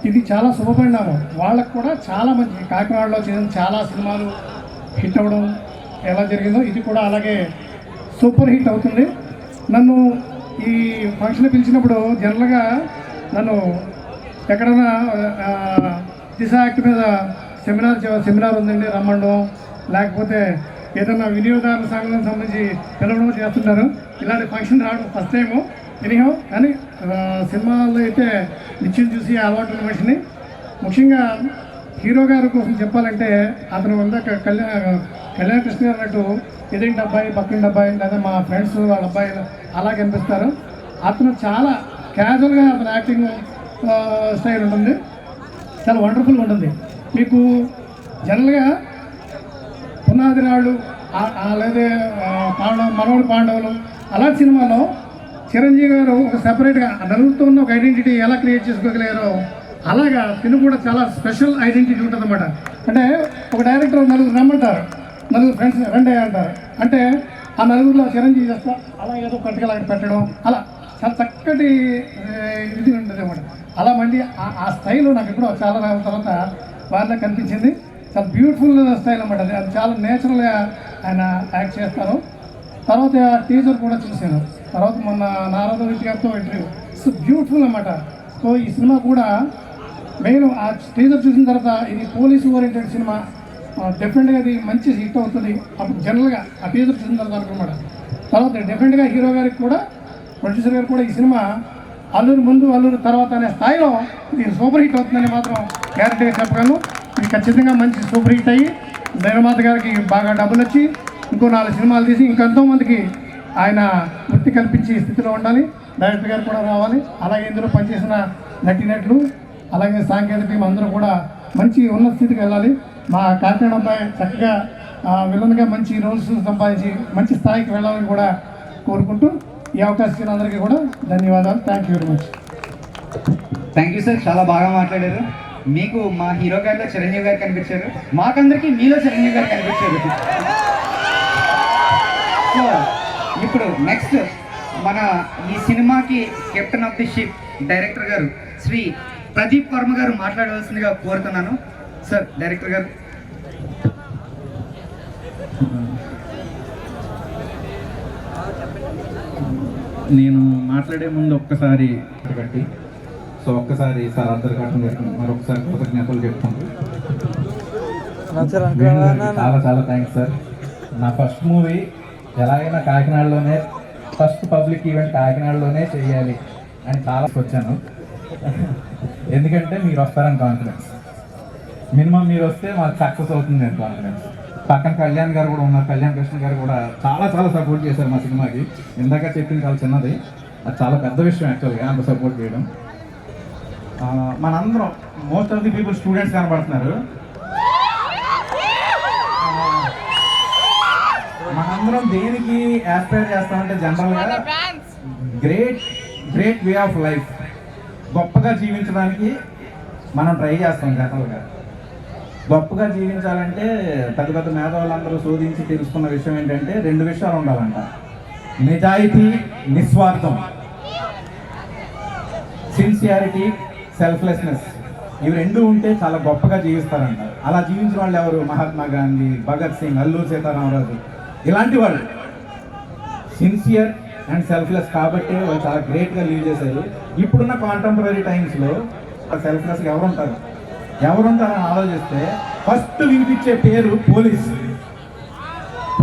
ఇది చాలా శుభపరిణామం. వాళ్ళకు కూడా చాలా మంచి కాకినాడలో చేసిన చాలా సినిమాలు హిట్ అవ్వడం ఎలా జరిగిందో ఇది కూడా అలాగే సూపర్ హిట్ అవుతుంది. నన్ను ఈ ఫంక్షన్ పిలిచినప్పుడు జనరల్గా నన్ను ఎక్కడైనా దిశ యాక్ట్ మీద సెమినార్ ఉందండి రమ్మండం, లేకపోతే ఏదైనా వినియోగదారుల సంఘం సంబంధించి పిలవడం చేస్తున్నారు. ఇలాంటి ఫంక్షన్ రావడం ఫస్ట్ టైము. ఎనీహో కానీ సినిమాల్లో అయితే నిత్యం చూసి అలవాటు ఉన్న మనిషిని. ముఖ్యంగా హీరో గారి కోసం చెప్పాలంటే అతను ఇందాక కళ్యాణ కృష్ణ గారు అన్నట్టు ఎదురింటి అబ్బాయి, పక్కింటి అబ్బాయి, లేదా మా ఫ్రెండ్స్ వాళ్ళ అబ్బాయి అలా కనిపిస్తారు. అతను చాలా క్యాజువల్గా అతను యాక్టింగ్ స్టైల్ ఉంటుంది, చాలా వండర్ఫుల్గా ఉంటుంది. మీకు జనరల్గా పునాది రాళ్ళు లేదా మనోడు పాండవులు అలాంటి సినిమాలో చిరంజీవి గారు ఒక సెపరేట్గా నలుగురితో ఉన్న ఒక ఐడెంటిటీ ఎలా క్రియేట్ చేసుకోగలిగారో అలాగా తిను కూడా చాలా స్పెషల్ ఐడెంటిటీ ఉంటుంది అన్నమాట. అంటే ఒక డైరెక్టర్ నలుగురు రమ్మంటారు, నలుగురు ఫ్రెండ్స్ రండి అంటారు, అంటే ఆ నలుగురిలో చిరంజీవి చేస్తా అలా ఏదో పట్టుకలు అక్కడ పెట్టడం అలా చాలా చక్కటి ఇది ఉంటుంది అన్నమాట. అలా మళ్ళీ ఆ స్టైల్ నాకు ఎప్పుడో చాలా రోజుల తర్వాత వాళ్ళకి కనిపించింది. చాలా బ్యూటిఫుల్ స్టైల్ అన్నమాట. అది చాలా నేచురల్గా ఆయన యాక్ట్ చేస్తారు. తర్వాత టీజర్ కూడా చూశాను. తర్వాత మొన్న నారద రెడ్డి గారితో ఇంటర్వ్యూ. సో బ్యూటిఫుల్ అన్నమాట. సో ఈ సినిమా కూడా మెయిన్ ఆ టీజర్ చూసిన తర్వాత ఇది పోలీసు ఓరియంటెడ్ సినిమా, డెఫినెట్గా అది మంచి హిట్ అవుతుంది. అప్పుడు జనరల్గా ఆ టీజర్ చూసిన తర్వాత అనుకున్నమాట. తర్వాత డెఫినెట్గా హీరో గారికి కూడా ప్రొడ్యూసర్ గారు కూడా ఈ సినిమా అల్లూరు ముందు అల్లూరు తర్వాత అనే స్థాయిలో ఇది సూపర్ హిట్ అవుతుందని మాత్రం గ్యారెంటీగా చెప్పగలను. ఇది ఖచ్చితంగా మంచి సూపర్ హిట్ అయ్యి నిర్మాత గారికి బాగా డబ్బులు వచ్చి ఇంకో 4 సినిమాలు తీసి ఇంకెంతోమందికి ఆయన వృత్తి కల్పించి స్థితిలో ఉండాలి. డైరెక్టర్ గారు కూడా రావాలి. అలాగే ఇందులో పనిచేసిన నటినట్లు అలాగే సాంకేతిక టీం అందరూ కూడా మంచి ఉన్నత స్థితికి వెళ్ళాలి. మా కాకినాడ అబ్బాయి చక్కగా విలన్గా మంచి రోల్స్ సంపాదించి మంచి స్థాయికి వెళ్ళాలని కూడా కోరుకుంటూ ఈ అవకాశం ఇచ్చిన అందరికీ కూడా ధన్యవాదాలు. Thank you very much. Thank you sir, చాలా బాగా మాట్లాడారు. మీకు మా హీరో గారిలో చిరంజీవి గారు కనిపించారు, మాకందరికీ మీలో చిరంజీవి గారు కనిపించారు. సో ఇప్పుడు నెక్స్ట్ మన ఈ సినిమాకి captain of the ship director గారు శ్రీ ప్రదీప్ వర్మ గారు మాట్లాడవలసిందిగా కోరుతున్నాను. సార్ డైరెక్టర్ గారు. నేను మాట్లాడే ముందు ఒక్కసారి పెట్టి ఒక్కసారి సార్ అందరి కాటం మరొకసారి కృతజ్ఞతలు చెప్తాను. చాలా చాలా థ్యాంక్స్ సార్. నా ఫస్ట్ మూవీ ఎలాగైనా కాకినాడలోనే ఫస్ట్ పబ్లిక్ ఈవెంట్ కాకినాడలోనే చేయాలి అని చాలా వచ్చాను. ఎందుకంటే మీరు వస్తారని కాన్ఫిడెన్స్, మినిమం మీరు వస్తే మాకు సక్సెస్ అవుతుంది అని కాన్ఫిడెన్స్. పక్కన కళ్యాణ్ గారు కూడా ఉన్నారు, కళ్యాణ్ కృష్ణ గారు కూడా చాలా చాలా సపోర్ట్ చేశారు మా సినిమాకి. ఇందాక చెప్పింది చాలా చిన్నది, అది చాలా పెద్ద విషయం యాక్చువల్గా అంత సపోర్ట్ చేయడం. మనందరం most of the people students కనబడుతున్నారు. మనందరం దేనికి యాస్పైర్ చేస్తామంటే జనరల్గా గ్రేట్ వే ఆఫ్ లైఫ్, గొప్పగా జీవించడానికి మనం ట్రై చేస్తాం. జనరల్గా గొప్పగా జీవించాలంటే పెద్ద పెద్ద మేధావులందరూ శోధించి తెలుసుకున్న విషయం ఏంటంటే 2 విషయాలు ఉండాలంట: నిజాయితీ, నిస్వార్థం, సిన్సియారిటీ, సెల్ఫ్లెస్నెస్. ఇవి 2 ఉంటే చాలా గొప్పగా జీవిస్తారంట. అలా జీవించిన వాళ్ళు ఎవరు? మహాత్మా గాంధీ, భగత్ సింగ్, అల్లూరి సీతారామరాజు ఇలాంటి వాళ్ళు సిన్సియర్ అండ్ సెల్ఫ్లెస్ కాబట్టి వాళ్ళు చాలా గ్రేట్గా లీవ్ చేశారు. ఇప్పుడున్న కాంటెంపరీ టైమ్స్లో సెల్ఫ్లెస్గా ఎవరుంటారని ఆలోచిస్తే ఫస్ట్ వినిపించే పేరు పోలీస్.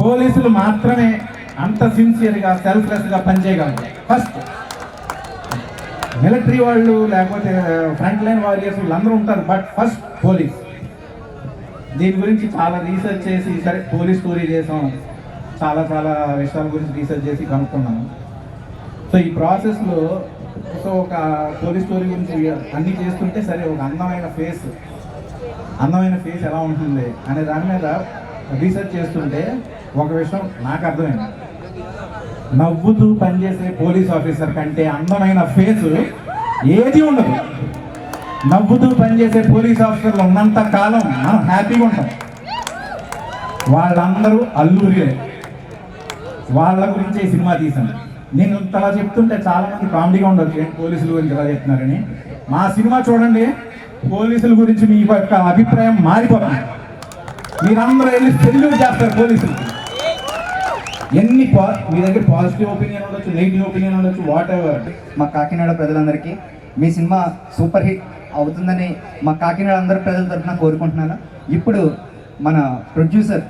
పోలీసులు మాత్రమే అంత సిన్సియర్గా సెల్ఫ్లెస్గా పనిచేయగలరు. ఫస్ట్ మిలిటరీ వాళ్ళు లేకపోతే ఫ్రంట్ లైన్ వారియర్స్ వీళ్ళందరూ ఉంటారు, బట్ ఫస్ట్ పోలీస్. దీని గురించి చాలా రీసెర్చ్ చేసి సరే పోలీస్ స్టోరీ చేసాం, చాలా చాలా విషయాల గురించి రీసెర్చ్ చేసి కనుక్కున్నాను. సో ఈ ప్రాసెస్లో ఒక పోలీస్ స్టోరీ గురించి అన్నీ చేస్తుంటే సరే ఒక అందమైన ఫేస్ ఎలా ఉంటుంది అనే దాని మీద రీసెర్చ్ చేస్తుంటే ఒక విషయం నాకు అర్థమైంది. నవ్వుతూ పనిచేసే పోలీస్ ఆఫీసర్ కంటే అందమైన ఫేస్ ఏది ఉండదు. నవ్వుతూ పనిచేసే పోలీస్ ఆఫీసర్లు ఉన్నంత కాలం మనం హ్యాపీగా ఉంటాం. వాళ్ళందరూ అల్లూరే, వాళ్ళ గురించి ఈ సినిమా తీసాను. నేను ఇంతలా చెప్తుంటే చాలామంది కామెడీగా ఉండొచ్చు, ఏంటి పోలీసుల గురించి ఎలా చెప్తున్నారని. మా సినిమా చూడండి, పోలీసుల గురించి మీ యొక్క అభిప్రాయం మారిపోతుంది. మీరందరూ వెళ్ళి సెల్యూట్ చేస్తారు పోలీసులకి. మీ దగ్గర పాజిటివ్ ఒపీనియన్ ఉండొచ్చు, నెగిటివ్ ఒపీనియన్ ఉండొచ్చు, వాట్ ఎవర్. మా కాకినాడ ప్రజలందరికీ మీ సినిమా సూపర్ హిట్ అవుతుందని మా కాకినాడ అందరి ప్రజల తరఫున కోరుకుంటున్నాను. ఇప్పుడు మన ప్రొడ్యూసర్,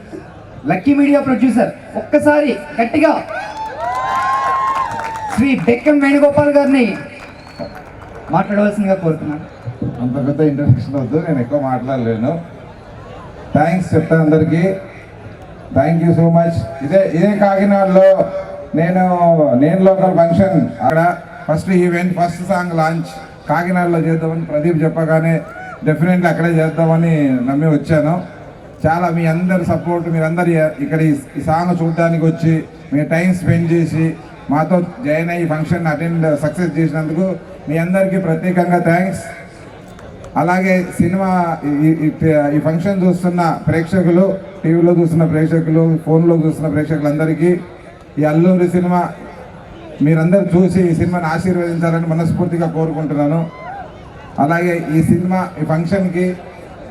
లక్కీ మీడియా ప్రొడ్యూసర్, ఒక్కసారి గట్టిగా శ్రీ బెక్కం వేణుగోపాల్ గారిని మాట్లాడవలసిందిగా కోరుతున్నాను. అంత పెద్ద ఇంట్రడక్షన్ వద్దు, నేను ఎక్కువ మాట్లాడలేను. థ్యాంక్స్ చెప్తాను అందరికీ. Thank you so much. ఇదే కాకినాడలో నేను లోకల్ ఫంక్షన్ అక్కడ first event, first song launch కాకినాడలో చేద్దామని ప్రదీప్ చెప్పగానే డెఫినెట్లీ అక్కడే చేద్దామని నమ్మి వచ్చాను. చాలా మీ అందరి సపోర్ట్, మీరందరు ఇక్కడ ఈ సాంగ్ చూడడానికి వచ్చి మీ టైం స్పెండ్ చేసి మాతో జాయిన్ అయ్యి ఫంక్షన్ అటెండ్ సక్సెస్ చేసినందుకు మీ అందరికీ ప్రత్యేకంగా థ్యాంక్స్. అలాగే సినిమా ఈ ఫంక్షన్ చూస్తున్న ప్రేక్షకులు, టీవీలో చూస్తున్న ప్రేక్షకులు, ఫోన్లో చూస్తున్న ప్రేక్షకులందరికీ ఈ అల్లూరి సినిమా మీరందరూ చూసి ఈ సినిమాని ఆశీర్వదించాలని మనస్ఫూర్తిగా కోరుకుంటున్నాను. అలాగే ఈ ఫంక్షన్కి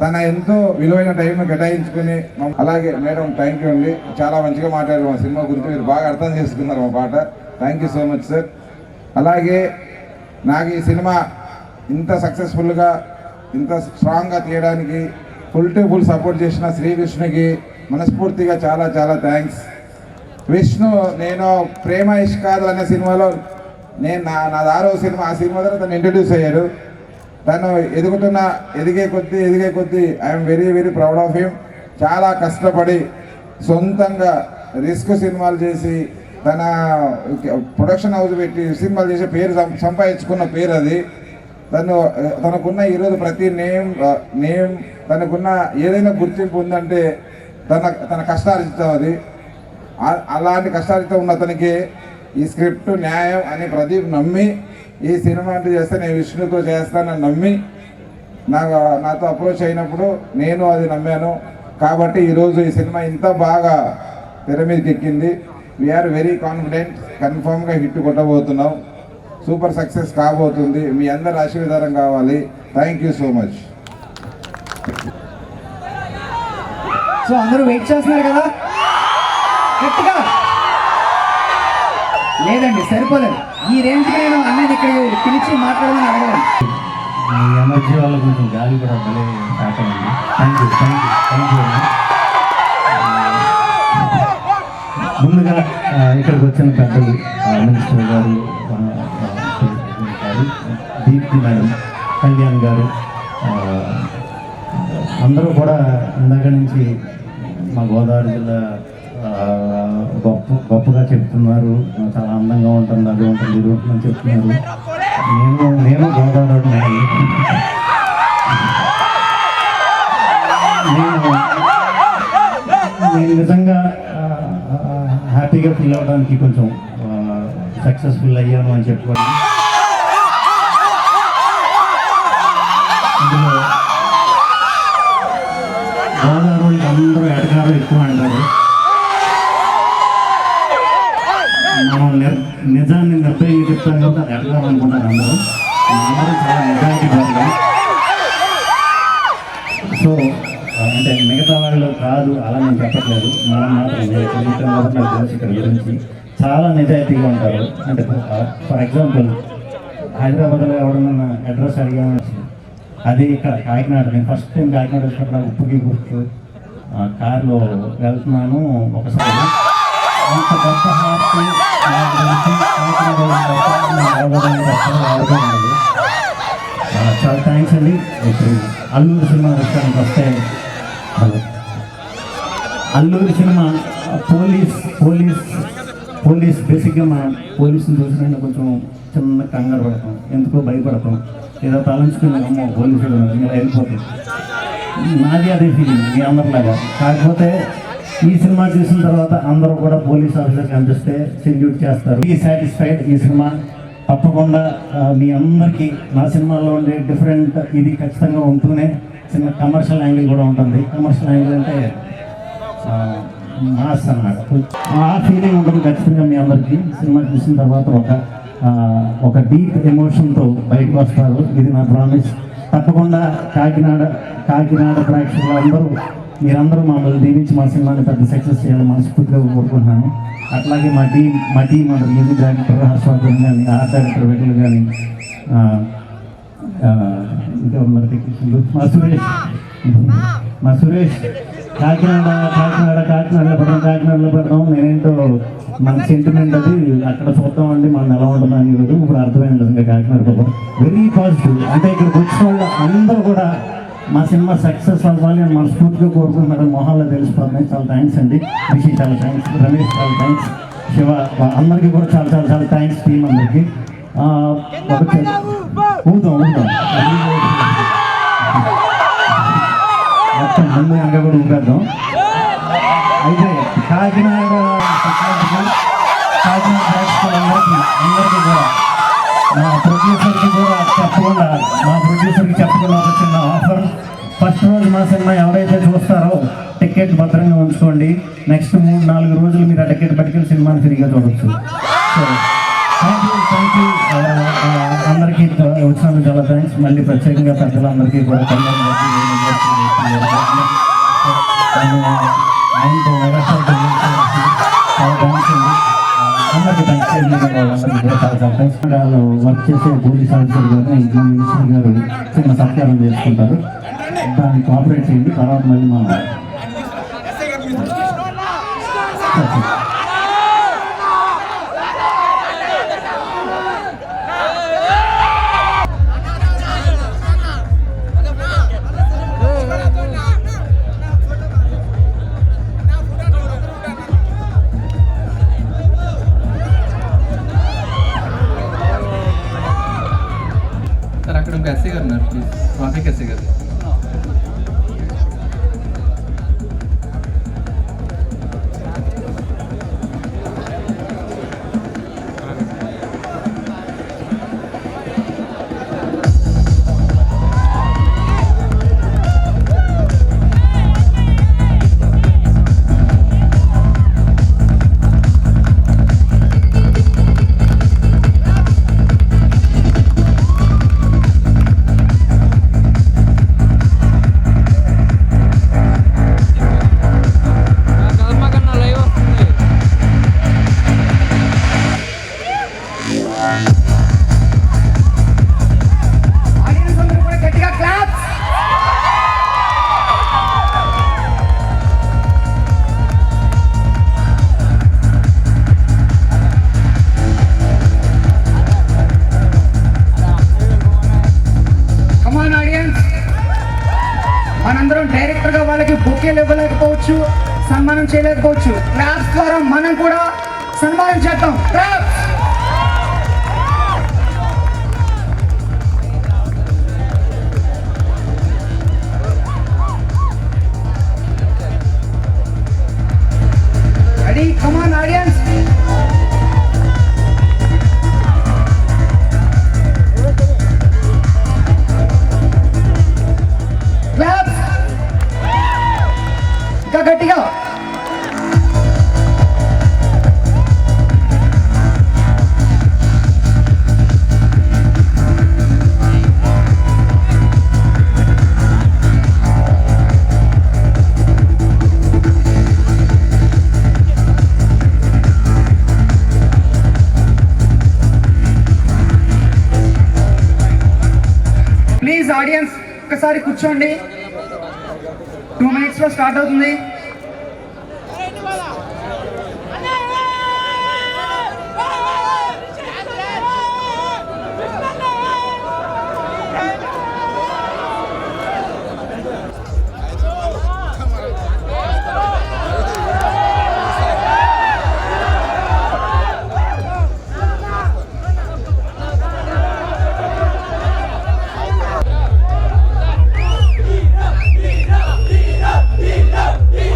తన ఎంతో విలువైన టైం కేటాయించుకుని, అలాగే మేడం థ్యాంక్ యూ అండి, చాలా మంచిగా మాట్లాడారు మా సినిమా గురించి, మీరు బాగా అర్థం చేసుకున్నారు మా పాట. Thank you so much sir. అలాగే నాకు ఈ సినిమా ఇంత సక్సెస్ఫుల్గా, ఇంత స్ట్రాంగ్గా తీయడానికి ఫుల్ సపోర్ట్ చేసిన శ్రీ విష్ణుకి మనస్ఫూర్తిగా చాలా చాలా థ్యాంక్స్. విష్ణు, నేను ప్రేమ ఇష్కాదు అనే సినిమాలో నాది 6వ సినిమా. ఆ సినిమా ద్వారా తను ఇంట్రడ్యూస్ అయ్యారు. తను ఎదిగే కొద్దీ I'm very very proud of him. చాలా కష్టపడి సొంతంగా రిస్క్ సినిమాలు చేసి తన ప్రొడక్షన్ హౌస్ పెట్టి సినిమాలు చేసే పేరు సంపాదించుకున్న పేరు అది. తనకున్న ఈరోజు ప్రతి నేమ్ తనకున్న ఏదైనా గుర్తింపు ఉందంటే తన కష్టార్జితం అది. అలాంటి కష్టార్జితం ఉన్న అతనికి ఈ స్క్రిప్ట్ న్యాయం అని ప్రదీప్ నమ్మి ఈ సినిమా అంటే చేస్తే నేను విష్ణుతో చేస్తానని నమ్మి నాతో అప్రోచ్ అయినప్పుడు నేను అది నమ్మాను. కాబట్టి ఈరోజు ఈ సినిమా ఇంత బాగా తెర మీదకి ఎక్కింది. వీఆర్ వెరీ కాన్ఫిడెంట్, కన్ఫామ్గా హిట్ కొట్టబోతున్నాం, సూపర్ సక్సెస్ కాబోతుంది. మీ అందరి ఆశీర్వాదం కావాలి. Thank you so much. So అందరూ వెయిట్ చేస్తున్నారు కదా, గట్టిగా లేదండి, సరిపోలేదు. ఈ రేంజ్కి నేను అన్నది ఇక్కడ పిలిచి మాట్లాడమని అడగలేదు. మీ ఎనర్జీ వల్ల కొంచెం గాలి కూడా భలే స్టార్ట్ అయింది. Thank you. ముందుగా ఇక్కడికి వచ్చిన పెద్దలు, మినిస్టర్ గారు, దీప్తి మేడం, కళ్యాణ్ గారు, అందరూ కూడా ఇందాక నుంచి మా గోదావరి జిల్లా గొప్పగా చెప్తున్నారు. చాలా అందంగా ఉంటుంది, అది ఉంటుంది, ఇది ఉంటుందని చెప్తున్నారు. నేను గోదావరి నేను నిజంగా హ్యాపీగా ఫీల్ అవ్వడానికి కొంచెం సక్సెస్ఫుల్ అయ్యాను అని చెప్పుకోండి. ఇందులో గోదావరి అందరూ ఎటకారం ఎక్కువ అంటారు. మనం నిజాన్ని నిర్భయంగా చెప్తాం కాబట్టి అది ఎటకారం అనుకుంటారు అందరూ చాలా నిజాయితీ పడతాం. సో అంటే మిగతా వాళ్ళు కాదు అలా నేను చెప్పట్లేదు, మనం మాత్రం నాకు తెలుసు ఇక్కడ గురించి చాలా నిజాయితీగా ఉంటారు. అంటే ఫర్ ఎగ్జాంపుల్ హైదరాబాద్లో ఎవడన్నా అడ్రస్ అడిగామని, అది ఇక్కడ కాకినాడ, నేను ఫస్ట్ టైం కాకినాడ వచ్చినప్పుడు నాకు ఉప్పుకి గుర్తు కారులో వెళ్తున్నాను. ఒకసారి అంత గొప్ప హార్ట్ చాలా థ్యాంక్స్ అండి. ఇప్పుడు అల్లూరి సినిమా విషయానికి వస్తే, అల్లూరి సినిమా పోలీస్ బేసిక్గా మనం పోలీసుని చూసినా కొంచెం చిన్న కంగారు పడతాం, ఎందుకో భయపడతాం, ఏదో తలంచుకుని అమ్మో పోలీసులు ఇలా వెళ్ళిపోతాం. నాది అదే ఫీలింగ్ మీ అందరిలాగా. కాకపోతే ఈ సినిమా చూసిన తర్వాత అందరూ కూడా పోలీస్ ఆఫీసర్ కనిపిస్తే సెల్యూట్ చేస్తారు. ఈ సాటిస్ఫైడ్. ఈ సినిమా తప్పకుండా మీ అందరికీ నా సినిమాలో ఉండే డిఫరెంట్ ఇది ఖచ్చితంగా ఉంటూనే చిన్న కమర్షియల్ యాంగిల్ కూడా ఉంటుంది. కమర్షియల్ యాంగిల్ అంటే మాస్ అన్నమాట. ఆ ఫీలింగ్ ఉంటుంది ఖచ్చితంగా మీ అందరికీ. సినిమా చూసిన తర్వాత ఒక డీప్ ఎమోషన్తో బయటకు వస్తారు, ఇది నా ప్రామిస్. తప్పకుండా కాకినాడ ప్రేక్షకులు మీరందరూ మమ్మల్ని దీవించి మా సినిమాని పెద్ద సక్సెస్ చేయాలని మనస్ఫూర్తిగా కోరుకుంటున్నాను. అట్లాగే మా టీం మన మ్యూజిక్ డైరెక్టర్ హర్షవర్ధన్ కానీ, ఆర్ట్ డైరెక్టర్ వెంకలు కానీ, ఇంకా ఉన్నారు టెక్నీషియన్లు, మా సురేష్ కాకినాడలో పెడదాం నేనేంటో మన సెంటిమెంట్ అది అక్కడ చూద్దామండి మనం ఎలా ఉంటుందో అని రోజు ఇప్పుడు అర్థమైంది. ఇంకా కాకినాడ వెరీ పాజిటివ్. అంటే ఇక్కడికి వచ్చిన వాళ్ళు అందరూ కూడా మా సినిమా సక్సెస్ అవ్వాలి అని మనస్ఫూర్తిగా కోరుకుంటున్నారు. మొహాల్లో తెలిసిపోతున్నాయి. చాలా థ్యాంక్స్ అండి. రిషి చాలా థ్యాంక్స్, రమేష్ చాలా థ్యాంక్స్, శివ అందరికీ కూడా చాలా చాలా చాలా థ్యాంక్స్ టీం అందరికీ. ఊదాం మొత్తం ముందు వెనక కూడా ఊపేద్దాం. అయితే కాకినాడ అందరికీ కూడా మా ప్రొడ్యూసర్కి చెప్పకుండా ఒక చిన్న ఆఫర్. ఫస్ట్ రోజు మా సినిమా ఎవరైతే చూస్తారో టికెట్ భద్రంగా ఉంచుకోండి. నెక్స్ట్ 3-4 రోజులు మీరు ఆ టికెట్ పట్టుకెళ్ళి సినిమాని ఫ్రీగా చూడవచ్చు. సో థ్యాంక్ యూ అందరికీ వచ్చినందుకు చాలా థ్యాంక్స్. మళ్ళీ ప్రత్యేకంగా పెద్దలందరికీ కూడా ఆయనతో చాలా థ్యాంక్స్ అండి. అందరికీ థ్యాంక్స్. వర్క్ చేసే పోలీస్ ఆఫీసర్ గారు, ఇంట్లో మినిస్టర్ గారు చిన్న సత్కారం చేసుకుంటారు. దాన్ని కోఆపరేట్ చేయండి. తర్వాత మళ్ళీ మనం అక్కడ ఒక ఎస్ఐ గారు ఉన్నారు, ప్లీజ్. ట్రాఫిక్ ఎస్ఐ గారు. మనందరం డైరెక్టర్గా వాళ్ళకి బొకేలు ఇవ్వలేకపోవచ్చు, సన్మానం చేయలేకపోవచ్చు. క్లాప్స్ ద్వారా మనం కూడా సన్మానం చేద్దాం. Claps. Ready? Come on audience. గట్టిగా ప్లీజ్ ఆడియన్స్ ఒక్కసారి కూర్చోండి. 2 minutes లో స్టార్ట్ అవుతుంది. Beat up, beat up, beat up, beat up.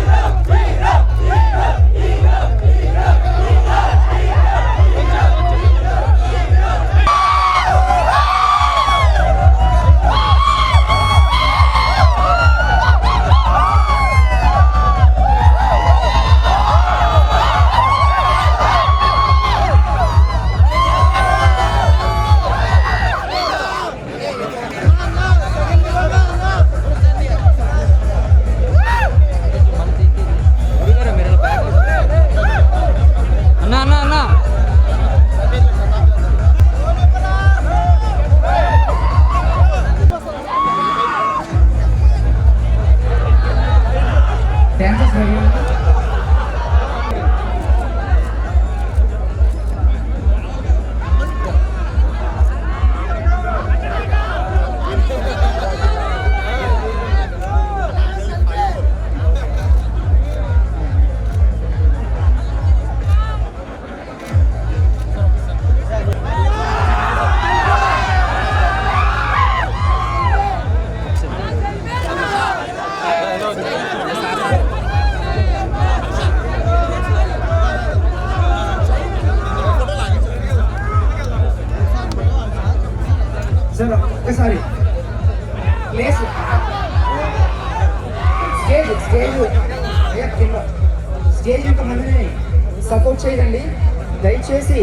ఒక్కసారి ప్లేస్ స్టేజ్ స్టేజ్ అయ్యా కింద స్టేజ్ ఇంతమందిని సపోర్ట్ చేయదండి దయచేసి.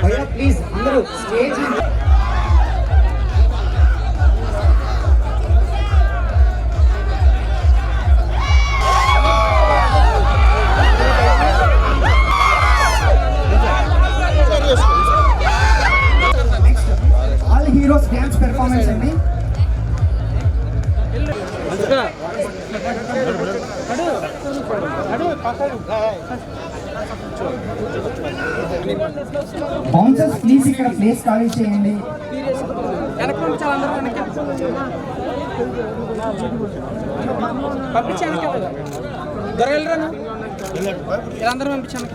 అయ్యా ప్లీజ్ అందరూ stage all heroes dance performance అండి. బౌన్సర్స్ ప్లీజ్ ఇక్కడ ప్లేస్ ఖాళీ చేయండి. పంపించాను కదా దొరకలేరా అందరూ పంపించాను.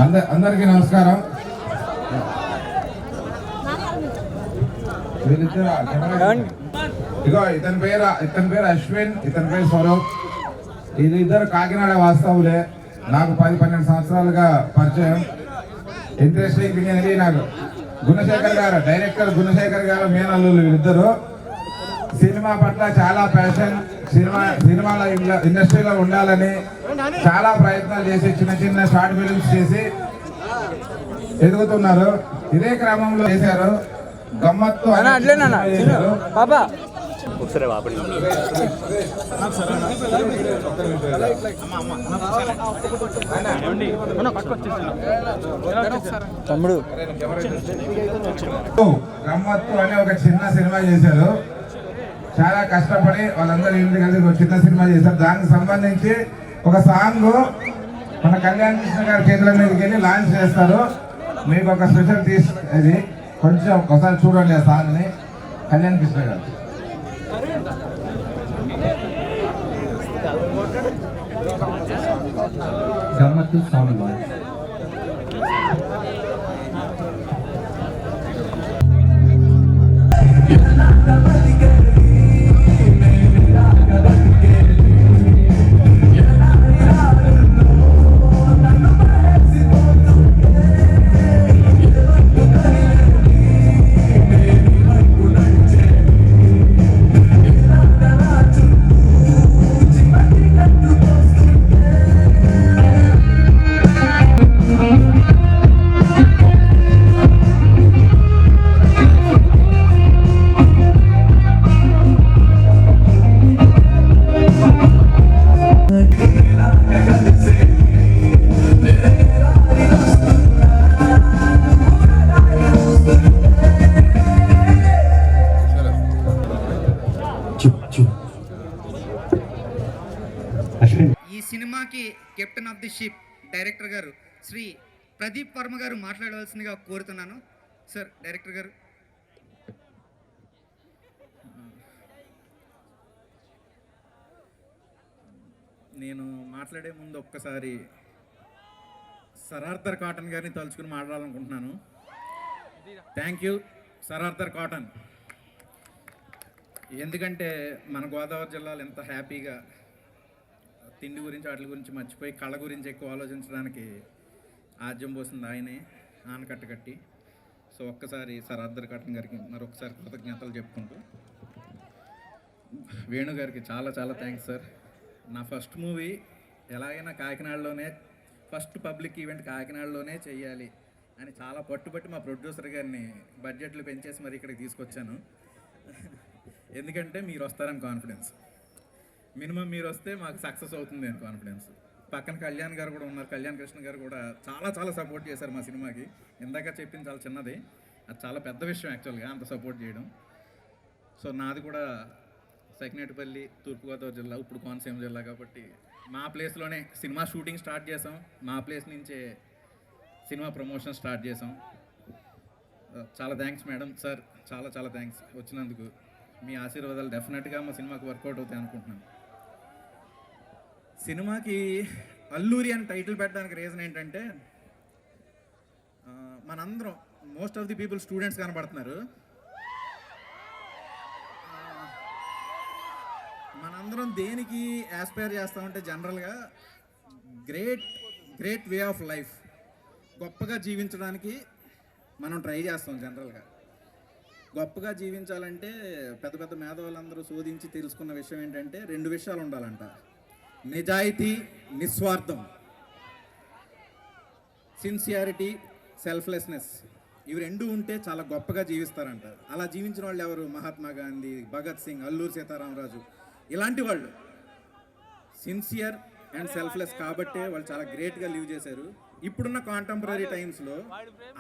అందరికీ నమస్కారం. ఇగో ఇతని పేరు అశ్విన్, ఇతని పేరు స్వరూప్. వీళ్ళిద్దరు కాకినాడ వాస్తవులే. నాకు 10-12 సంవత్సరాలుగా పరిచయం. ఇంట్రెస్టింగ్ థింగ్ అనేది నాకు గుణశేఖర్ గారు, డైరెక్టర్ గుణశేఖర్ గారు, మేనల్లుళ్ళు వీళ్ళిద్దరు సినిమా పట్ల చాలా ప్యాషన్, సినిమాల ఇండస్ట్రీలో ఉండాలని చాలా ప్రయత్నాలు చేసి చిన్న షార్ట్ ఫిలిమ్స్ చేసి ఎదుగుతున్నారు. ఇదే క్రమంలో చేశారు గమ్మత్తు గమ్మత్తు అనే ఒక చిన్న సినిమా చేశారు. చాలా కష్టపడి వాళ్ళందరూ ఇంటి కలిసి ఒక చిన్న సినిమా చేశారు. దానికి సంబంధించి ఒక సాంగ్ మన కళ్యాణ్ కృష్ణ గారి చేతుల మీదకి వెళ్ళి లాంచ్ చేస్తారు. మీకు ఒక స్పెషల్ ఇది కొంచెం ఒకసారి చూడండి ఆ సాంగ్ని. కళ్యాణ్ కృష్ణ గారు గమ్మత్తు సాంగ్ ఈ సినిమాకి captain of the ship director గారు శ్రీ ప్రదీప్ వర్మ గారు మాట్లాడవలసిందిగా కోరుతున్నాను. సార్ డైరెక్టర్ గారు. నేను మాట్లాడే ముందు ఒక్కసారి సర్ ఆర్థర్ కాటన్ గారిని తలుచుకుని మాట్లాడాలనుకుంటున్నాను. Thank you sir Arthur cotton. ఎందుకంటే మన గోదావరి జిల్లాలో ఎంత హ్యాపీగా తిండి గురించి వాటి గురించి మర్చిపోయి కళ గురించి ఎక్కువ ఆలోచించడానికి ఆద్యం పోసింది ఆయనే, ఆనకట్ట కట్టి. సో ఒక్కసారి సర్ ఆర్థర్ కాటన్ గారికి మరొకసారి కృతజ్ఞతలు చెప్పుకుంటూ, వేణు గారికి చాలా చాలా థ్యాంక్స్ సార్. నా ఫస్ట్ మూవీ ఎలాగైనా కాకినాడలోనే, ఫస్ట్ పబ్లిక్ ఈవెంట్ కాకినాడలోనే చెయ్యాలి అని చాలా పట్టుబట్టి మా ప్రొడ్యూసర్ గారిని బడ్జెట్లు పెంచేసి మరి ఇక్కడికి తీసుకొచ్చాను. ఎందుకంటే మీరు వస్తారని కాన్ఫిడెన్స్, మినిమం మీరు వస్తే మాకు సక్సెస్ అవుతుంది అని కాన్ఫిడెన్స్. పక్కన కళ్యాణ్ గారు కూడా ఉన్నారు, కళ్యాణ్ కృష్ణ గారు కూడా చాలా చాలా సపోర్ట్ చేశారు మా సినిమాకి. ఇందాక చెప్పింది చాలా చిన్నది, అది చాలా పెద్ద విషయం యాక్చువల్గా అంత సపోర్ట్ చేయడం. సో నాది కూడా సెకినేటిపల్లి, తూర్పుగోదావరి జిల్లా, ఇప్పుడు కోనసీమ జిల్లా కాబట్టి మా ప్లేస్లోనే సినిమా షూటింగ్ స్టార్ట్ చేసాం, మా ప్లేస్ నుంచే సినిమా ప్రమోషన్ స్టార్ట్ చేసాం. చాలా థ్యాంక్స్ మేడం, సార్ చాలా చాలా థ్యాంక్స్ వచ్చినందుకు. మీ ఆశీర్వాదాలు డెఫినెట్గా మా సినిమాకి వర్కౌట్ అవుతాయి అనుకుంటున్నాను. సినిమాకి అల్లూరి అని టైటిల్ పెట్టడానికి రీజన్ ఏంటంటే, మనందరం most of the people students కనబడుతున్నారు. మనందరం దేనికి యాస్పైర్ చేస్తామంటే జనరల్గా గ్రేట్ వే ఆఫ్ లైఫ్, గొప్పగా జీవించడానికి మనం ట్రై చేస్తాం. జనరల్గా గొప్పగా జీవించాలంటే పెద్ద పెద్ద మేధావులందరూ శోధించి తెలుసుకున్న విషయం ఏంటంటే 2 విషయాలు ఉండాలంట: నిజాయితీ, నిస్వార్థం. Sincerity, selflessness. ఇవి 2 ఉంటే చాలా గొప్పగా జీవిస్తారంట. అలా జీవించిన వాళ్ళు ఎవరు? మహాత్మా గాంధీ, భగత్ సింగ్, అల్లూరి సీతారామరాజు, ఇలాంటి వాళ్ళు సిన్సియర్ అండ్ సెల్ఫ్లెస్ కాబట్టే వాళ్ళు చాలా గ్రేట్గా లివ్ చేశారు. ఇప్పుడున్న కాంటెంపరీ టైమ్స్లో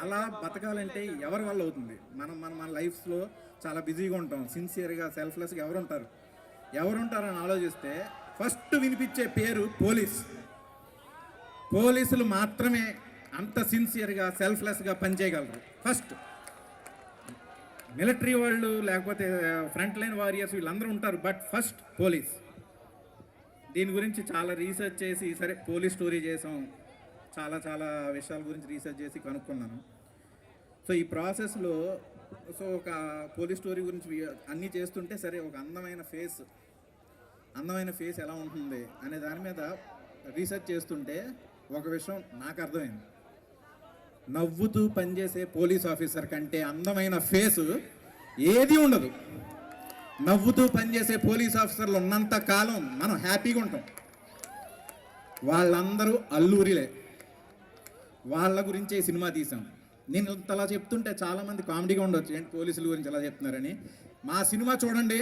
అలా బతకాలంటే ఎవరి వల్ల అవుతుంది? మన లైఫ్స్లో చాలా బిజీగా ఉంటాం. సిన్సియర్గా, సెల్ఫ్లెస్గా ఎవరుంటారని ఆలోచిస్తే ఫస్ట్ వినిపించే పేరు పోలీస్. పోలీసులు మాత్రమే అంత సిన్సియర్గా, సెల్ఫ్లెస్గా పనిచేయగలరు. ఫస్ట్ మిలిటరీ వాళ్ళు లేకపోతే ఫ్రంట్ లైన్ వారియర్స్ వీళ్ళందరూ ఉంటారు, బట్ ఫస్ట్ పోలీస్. దీని గురించి చాలా రీసెర్చ్ చేసి సరే పోలీస్ స్టోరీ చేసాం. చాలా చాలా విషయాల గురించి రీసెర్చ్ చేసి కనుక్కున్నాను. సో ఈ ప్రాసెస్లో ఒక పోలీస్ స్టోరీ గురించి అన్నీ చేస్తుంటే సరే ఒక అందమైన ఫేస్ ఎలా ఉంటుంది అనే దాని మీద రీసెర్చ్ చేస్తుంటే ఒక విషయం నాకు అర్థమైంది. నవ్వుతూ పనిచేసే పోలీస్ ఆఫీసర్ కంటే అందమైన ఫేసు ఏది ఉండదు. నవ్వుతూ పనిచేసే పోలీస్ ఆఫీసర్లు ఉన్నంత కాలం మనం హ్యాపీగా ఉంటాం. వాళ్ళందరూ అల్లూరిలే. వాళ్ళ గురించే సినిమా తీసాం. నేను ఇంతలా చెప్తుంటే చాలామంది కామెడీగా ఉండొచ్చు, ఏంటి పోలీసుల గురించి ఎలా చెప్తున్నారని. మా సినిమా చూడండి,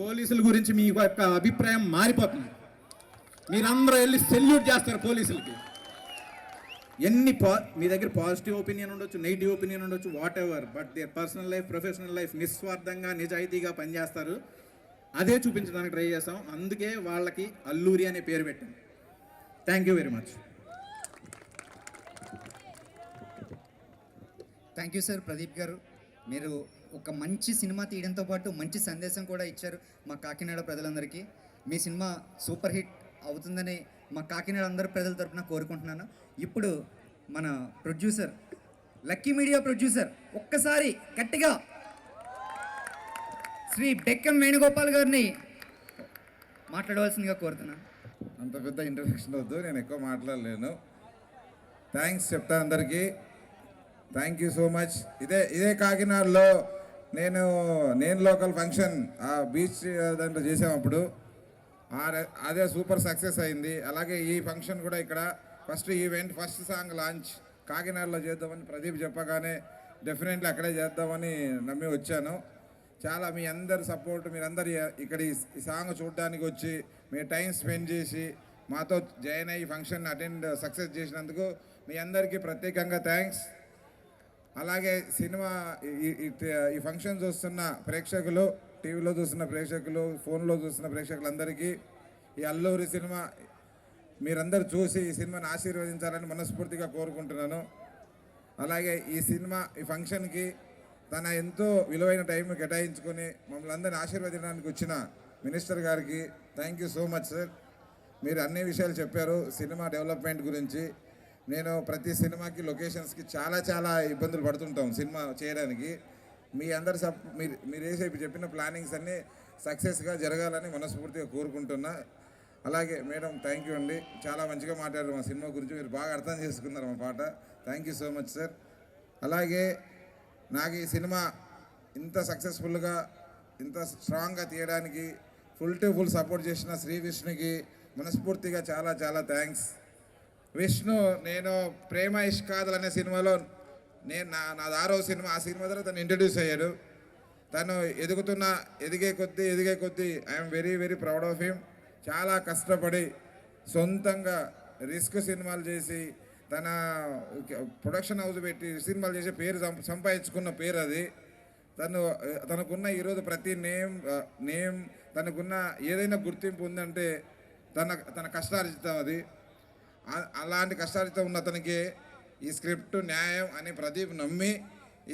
పోలీసుల గురించి మీ యొక్క అభిప్రాయం మారిపోతుంది. మీరందరూ వెళ్ళి సెల్యూట్ చేస్తారు పోలీసులకి. మీ దగ్గర పాజిటివ్ ఒపీనియన్ ఉండొచ్చు, నెగిటివ్ ఒపీనియన్ ఉండొచ్చు, what ever, but there personal life, professional life నిస్వార్థంగా నిజాయితీగా పనిచేస్తారు. అదే చూపించడానికి ట్రై చేస్తాం. అందుకే వాళ్ళకి అల్లూరి అనే పేరు పెట్టాం. Thank you very much. Thank you sir Pradeep గారు. మీరు ఒక మంచి సినిమా తీయడంతో పాటు మంచి సందేశం కూడా ఇచ్చారు మా కాకినాడ ప్రజలందరికీ. మీ సినిమా సూపర్ హిట్ అవుతుందని మా కాకినాడ అందరి ప్రజల తరపున కోరుకుంటున్నాను. ఇప్పుడు మన ప్రొడ్యూసర్, లక్కీ మీడియా ప్రొడ్యూసర్, ఒక్కసారి గట్టిగా శ్రీ బెక్కం వేణుగోపాల్ గారిని మాట్లాడవలసిందిగా కోరుతున్నాను. అంత పెద్ద ఇంట్రడక్షన్ వద్దు, నేను ఎక్కువ మాట్లాడలేను. థ్యాంక్స్ చెప్తా అందరికీ. Thank you so much. ఇదే కాకినాడలో నేను లోకల్ ఫంక్షన్ ఆ బీచ్ దాంట్లో చేసామప్పుడు అదే సూపర్ సక్సెస్ అయింది. అలాగే ఈ ఫంక్షన్ కూడా ఇక్కడ first event, first song launch కాకినాడలో చేద్దామని ప్రదీప్ చెప్పగానే డెఫినెట్లీ అక్కడే చేద్దామని నమ్మి వచ్చాను. చాలా మీ అందరి సపోర్ట్, మీరందరు ఇక్కడ ఈ సాంగ్ చూడడానికి వచ్చి మీ టైం స్పెండ్ చేసి మాతో జాయిన్ అయ్యి ఫంక్షన్ అటెండ్ సక్సెస్ చేసినందుకు మీ అందరికీ ప్రత్యేకంగా థ్యాంక్స్. అలాగే సినిమా ఈ ఫంక్షన్ చూస్తున్న ప్రేక్షకులు, టీవీలో చూస్తున్న ప్రేక్షకులు, ఫోన్లో చూస్తున్న ప్రేక్షకులందరికీ ఈ అల్లూరి సినిమా మీరందరూ చూసి ఈ సినిమాని ఆశీర్వదించాలని మనస్ఫూర్తిగా కోరుకుంటున్నాను. అలాగే ఈ ఫంక్షన్కి తన ఎంతో విలువైన టైం కేటాయించుకొని మమ్మల్ని అందరినీ ఆశీర్వదించడానికి వచ్చిన మినిస్టర్ గారికి thank you so much sir. మీరు అన్ని విషయాలు చెప్పారు సినిమా డెవలప్మెంట్ గురించి. నేను ప్రతి సినిమాకి లొకేషన్స్కి చాలా ఇబ్బందులు పడుతుంటాం సినిమా చేయడానికి. మీ అందరు మీరు వేసే చెప్పిన ప్లానింగ్స్ అన్నీ సక్సెస్గా జరగాలని మనస్ఫూర్తిగా కోరుకుంటున్నా. అలాగే మేడం థ్యాంక్ యూ అండి, చాలా మంచిగా మాట్లాడారు మా సినిమా గురించి. మీరు బాగా అర్థం చేసుకున్నారు మా పాట. Thank you so much sir. అలాగే నాకు ఈ సినిమా ఇంత సక్సెస్ఫుల్గా ఇంత స్ట్రాంగ్గా తీయడానికి ఫుల్ టు ఫుల్ సపోర్ట్ చేసిన శ్రీ విష్ణుకి మనస్ఫూర్తిగా చాలా థ్యాంక్స్. విష్ణు, నేను ప్రేమ ఇష్క్ కాదల్ అనే సినిమాలో నాది 6వ సినిమా. ఆ సినిమా ద్వారా తను ఇంట్రడ్యూస్ అయ్యాడు. తను ఎదిగే కొద్దీ I'm very proud of him. చాలా కష్టపడి సొంతంగా రిస్క్ సినిమాలు చేసి తన ప్రొడక్షన్ హౌస్ పెట్టి సినిమాలు చేసే పేరు సంపాదించుకున్న పేరు అది. తనకున్న ఈరోజు ప్రతి నేమ్ తనకున్న ఏదైనా గుర్తింపు ఉందంటే తన కష్టార్జితం అది. అలాంటి కష్టార్జితం ఉన్న అతనికి ఈ స్క్రిప్ట్ న్యాయం అని ప్రదీప్ నమ్మి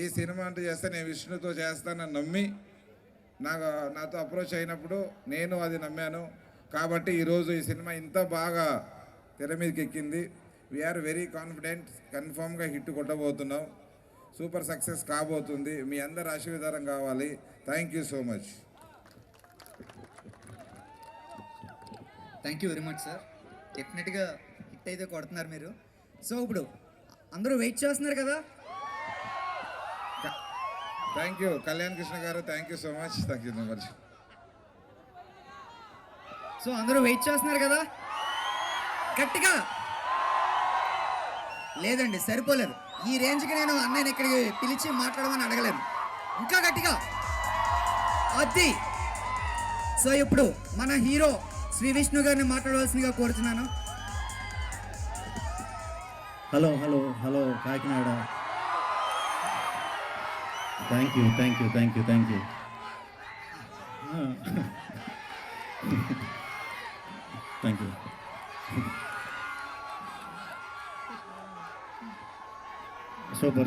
ఈ సినిమా అంటూ చేస్తే నేను విష్ణుతో చేస్తానని నమ్మి నాతో అప్రోచ్ అయినప్పుడు నేను అది నమ్మాను. కాబట్టి ఈరోజు ఈ సినిమా ఇంత బాగా తెర మీదకి ఎక్కింది. వీఆర్ వెరీ కాన్ఫిడెంట్, కన్ఫామ్గా హిట్ కొట్టబోతున్నాం. సూపర్ సక్సెస్ కాబోతుంది. మీ అందరి ఆశీర్వాదం కావాలి. Thank you so much. Thank you very much sir. డెఫినెట్గా హిట్ అయితే కొడుతున్నారు మీరు. సో ఇప్పుడు అందరూ వెయిట్ చేస్తున్నారు కదా. థ్యాంక్ యూ కళ్యాణ్ కృష్ణ గారు, thank you so much. Thank you so much. So అందరూ వెయిట్ చేస్తున్నారు కదా, గట్టిగా. లేదండి సరిపోలేదు, ఈ రేంజ్కి నేను అన్నయ్యని ఇక్కడికి పిలిచి మాట్లాడమని అడగలేను. ఇంకా గట్టిగా అది. సో ఇప్పుడు మన హీరో శ్రీ విష్ణు గారిని మాట్లాడవలసిందిగా కోరుతున్నాను. Hello Kakinada. Thank you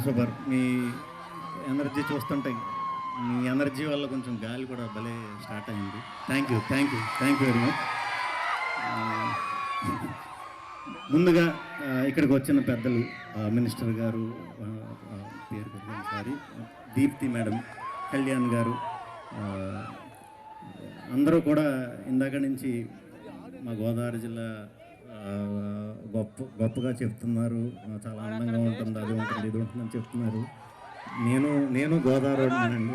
super. Me energy చూస్తుంటే మీ ఎనర్జీ వల్ల కొంచెం గాలి కూడా భలే స్టార్ట్ అయింది. Thank you very much. ముందుగా ఇక్కడికి వచ్చిన పెద్దలు మినిస్టర్ గారు పేరు సారీ దీప్తి మేడం, కళ్యాణ్ గారు, అందరూ కూడా ఇందాక నుంచి మా గోదావరి జిల్లా గొప్పగా చెప్తున్నారు, చాలా అందంగా ఉంటుంది, అది ఉంటుంది, ఇది ఉంటుందని చెప్తున్నారు. నేను గోదావరినండి.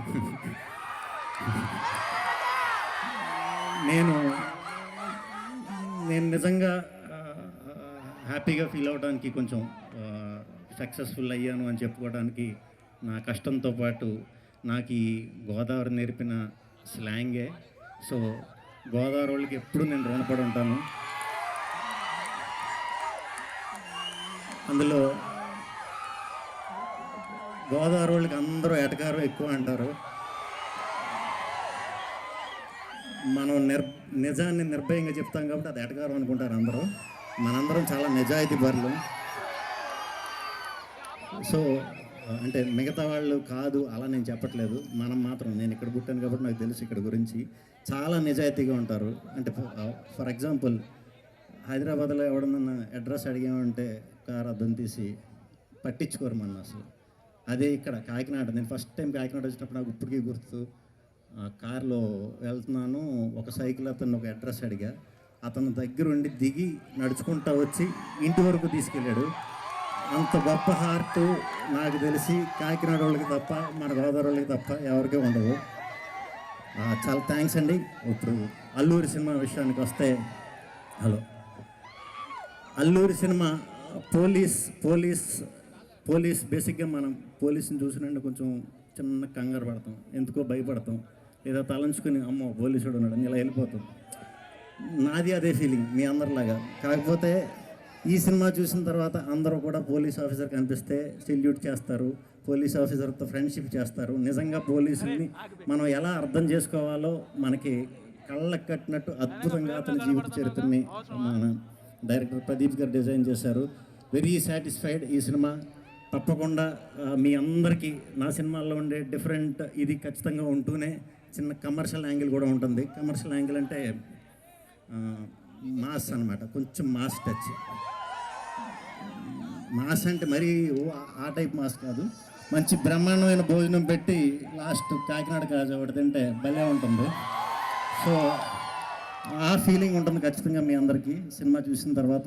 నేను నిజంగా హ్యాపీగా ఫీల్ అవడానికి, కొంచెం సక్సెస్ఫుల్ అయ్యాను అని చెప్పుకోవడానికి నా కష్టంతో పాటు నాకు ఈ గోదావరి నేర్పిన స్లాంగే. సో గోదావరి వాళ్ళకి ఎప్పుడు నేను రుణపడి ఉంటాను. అందులో గోదావరి వాళ్ళకి అందరూ ఎటకారం ఎక్కువ అంటారు. మనం నిజాన్ని నిర్భయంగా చెప్తాం కాబట్టి అది ఎటకారం అనుకుంటారు అందరూ. మనందరం చాలా నిజాయితీ పరులు. సో అంటే మిగతా వాళ్ళు కాదు అలా నేను చెప్పట్లేదు, మనం మాత్రం, నేను ఇక్కడ పుట్టాను కాబట్టి నాకు తెలుసు ఇక్కడ గురించి, చాలా నిజాయితీగా ఉంటారు. అంటే ఫర్ ఎగ్జాంపుల్ హైదరాబాద్లో ఎవడన్నా అడ్రస్ అడిగామంటే కార్ అద్దం తీసి పట్టించుకోరు మన అసలు. అదే ఇక్కడ కాకినాడ, నేను ఫస్ట్ టైం కాకినాడ వచ్చినప్పుడు నాకు ఇప్పటికీ గుర్తు, కారులో వెళ్తున్నాను, ఒక సైకిల్ అతను ఒక అడ్రస్ అడిగా, అతను దగ్గరుండి దిగి నడుచుకుంటూ వచ్చి ఇంటి వరకు తీసుకెళ్ళాడు. అంత గొప్ప హార్ట్ నాకు తెలిసి కాకినాడ వాళ్ళకి తప్ప, మన గోదావరి వాళ్ళకి తప్ప ఎవరికీ ఉండదు. చాలా థ్యాంక్స్ అండి. ఇప్పుడు అల్లూరి సినిమా విషయానికి వస్తే, హలో, అల్లూరి సినిమా పోలీస్ బేసిక్గా మనం పోలీసుని చూసినంటే కొంచెం చిన్న కంగారు పడతాం, ఎందుకో భయపడతాం, లేదా తలంచుకుని అమ్మో పోలీసుడు ఉన్నాడు అని ఇలా వెళ్ళిపోతాం. నాది అదే ఫీలింగ్ మీ అందరిలాగా. కాకపోతే ఈ సినిమా చూసిన తర్వాత అందరూ కూడా పోలీస్ ఆఫీసర్ కనిపిస్తే సెల్యూట్ చేస్తారు, పోలీస్ ఆఫీసర్తో ఫ్రెండ్షిప్ చేస్తారు. నిజంగా పోలీసుల్ని మనం ఎలా అర్థం చేసుకోవాలో మనకి కళ్ళకు కట్టినట్టు అద్భుతంగా అతని జీవిత చరిత్రని మన డైరెక్టర్ ప్రదీప్ గారు డిజైన్ చేశారు. వెరీ సాటిస్ఫైడ్ ఈ సినిమా. తప్పకుండా మీ అందరికీ నా సినిమాల్లో ఉండే డిఫరెంట్ ఇది ఖచ్చితంగా ఉంటూనే చిన్న కమర్షియల్ యాంగిల్ కూడా ఉంటుంది. కమర్షియల్ యాంగిల్ అంటే మాస్ అనమాట, కొంచెం మాస్ టచ్. మాస్ అంటే మరీ ఆ టైప్ మాస్ కాదు, మంచి బ్రహ్మాండమైన భోజనం పెట్టి లాస్ట్ కాకినాడ కాజా ఒకటి తింటే భలే ఉంటుంది. సో ఆ ఫీలింగ్ ఉంటుంది ఖచ్చితంగా మీ అందరికీ. సినిమా చూసిన తర్వాత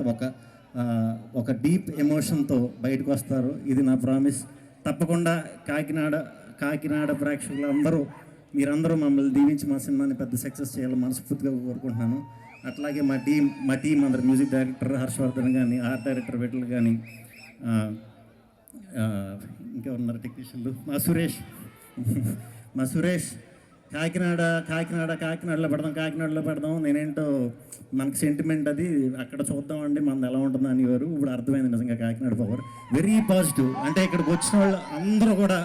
ఒక డీప్ ఎమోషన్తో బయటకు వస్తారు, ఇది నా ప్రామిస్. తప్పకుండా కాకినాడ ప్రేక్షకులు మీరందరూ మమ్మల్ని దీవించి మా సినిమాని పెద్ద సక్సెస్ చేయాలని మనస్ఫూర్తిగా కోరుకుంటున్నాను. అట్లాగే మా టీం అందరు, మ్యూజిక్ డైరెక్టర్ హర్షవర్ధన్ కానీ, ఆర్ట్ డైరెక్టర్ వెటల్ కానీ, ఇంకా ఉన్నారు టెక్నీషియన్లు, మా సురేష్ కాకినాడలో పెడదాం నేనేంటో మనకు సెంటిమెంట్ అది అక్కడ చూద్దామండి మనది ఎలా ఉంటుందో అనేవారు. ఇప్పుడు అర్థమైంది నిజంగా కాకినాడ పవర్ వెరీ పాజిటివ్. అంటే ఇక్కడికి వచ్చిన వాళ్ళు అందరూ కూడా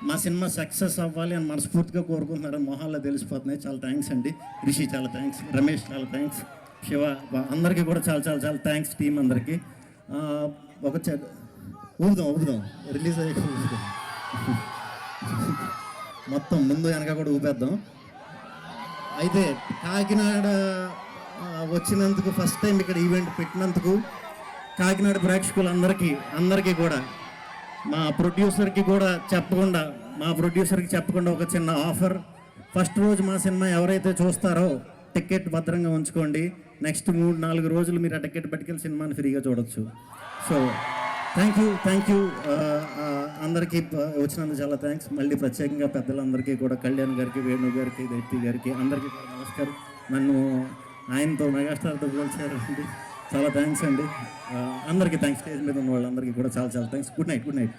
మా సినిమా సక్సెస్ అవ్వాలి అని మనస్ఫూర్తిగా కోరుకుంటున్నారు, మొహాల్లో తెలిసిపోతున్నాయి. చాలా థ్యాంక్స్ అండి. రిషి చాలా థ్యాంక్స్, రమేష్ చాలా థ్యాంక్స్, శివ, అందరికీ కూడా చాలా చాలా చాలా థ్యాంక్స్ టీం అందరికీ. ఒక ఊపుదాం రిలీజ్ అయ్యే మొత్తం ముందు వెనక కూడా ఊపేద్దాం. అయితే కాకినాడ వచ్చినందుకు, ఫస్ట్ టైం ఇక్కడ ఈవెంట్ పెట్టినందుకు కాకినాడ ప్రేక్షకులందరికీ కూడా మా ప్రొడ్యూసర్కి చెప్పకుండా ఒక చిన్న ఆఫర్. ఫస్ట్ రోజు మా సినిమా ఎవరైతే చూస్తారో టికెట్ భద్రంగా ఉంచుకోండి. నెక్స్ట్ 3-4 రోజులు మీరు ఆ టికెట్ పట్టుకెళ్ళి సినిమాని ఫ్రీగా చూడొచ్చు. సో థ్యాంక్ యూ అందరికీ వచ్చినందుకు చాలా థ్యాంక్స్. మళ్ళీ ప్రత్యేకంగా పెద్దలందరికీ కూడా, కళ్యాణ్ గారికి, వేణు గారికి, దైత్య గారికి అందరికీ కూడా నమస్కారం. నన్ను ఆయనతో మెగాస్టార్తో పోల్చారు అండి, చాలా థ్యాంక్స్ అండి. అందరికీ థ్యాంక్స్. స్టేజ్ మీద ఉన్న వాళ్ళందరికీ కూడా చాలా చాలా థ్యాంక్స్. Good night.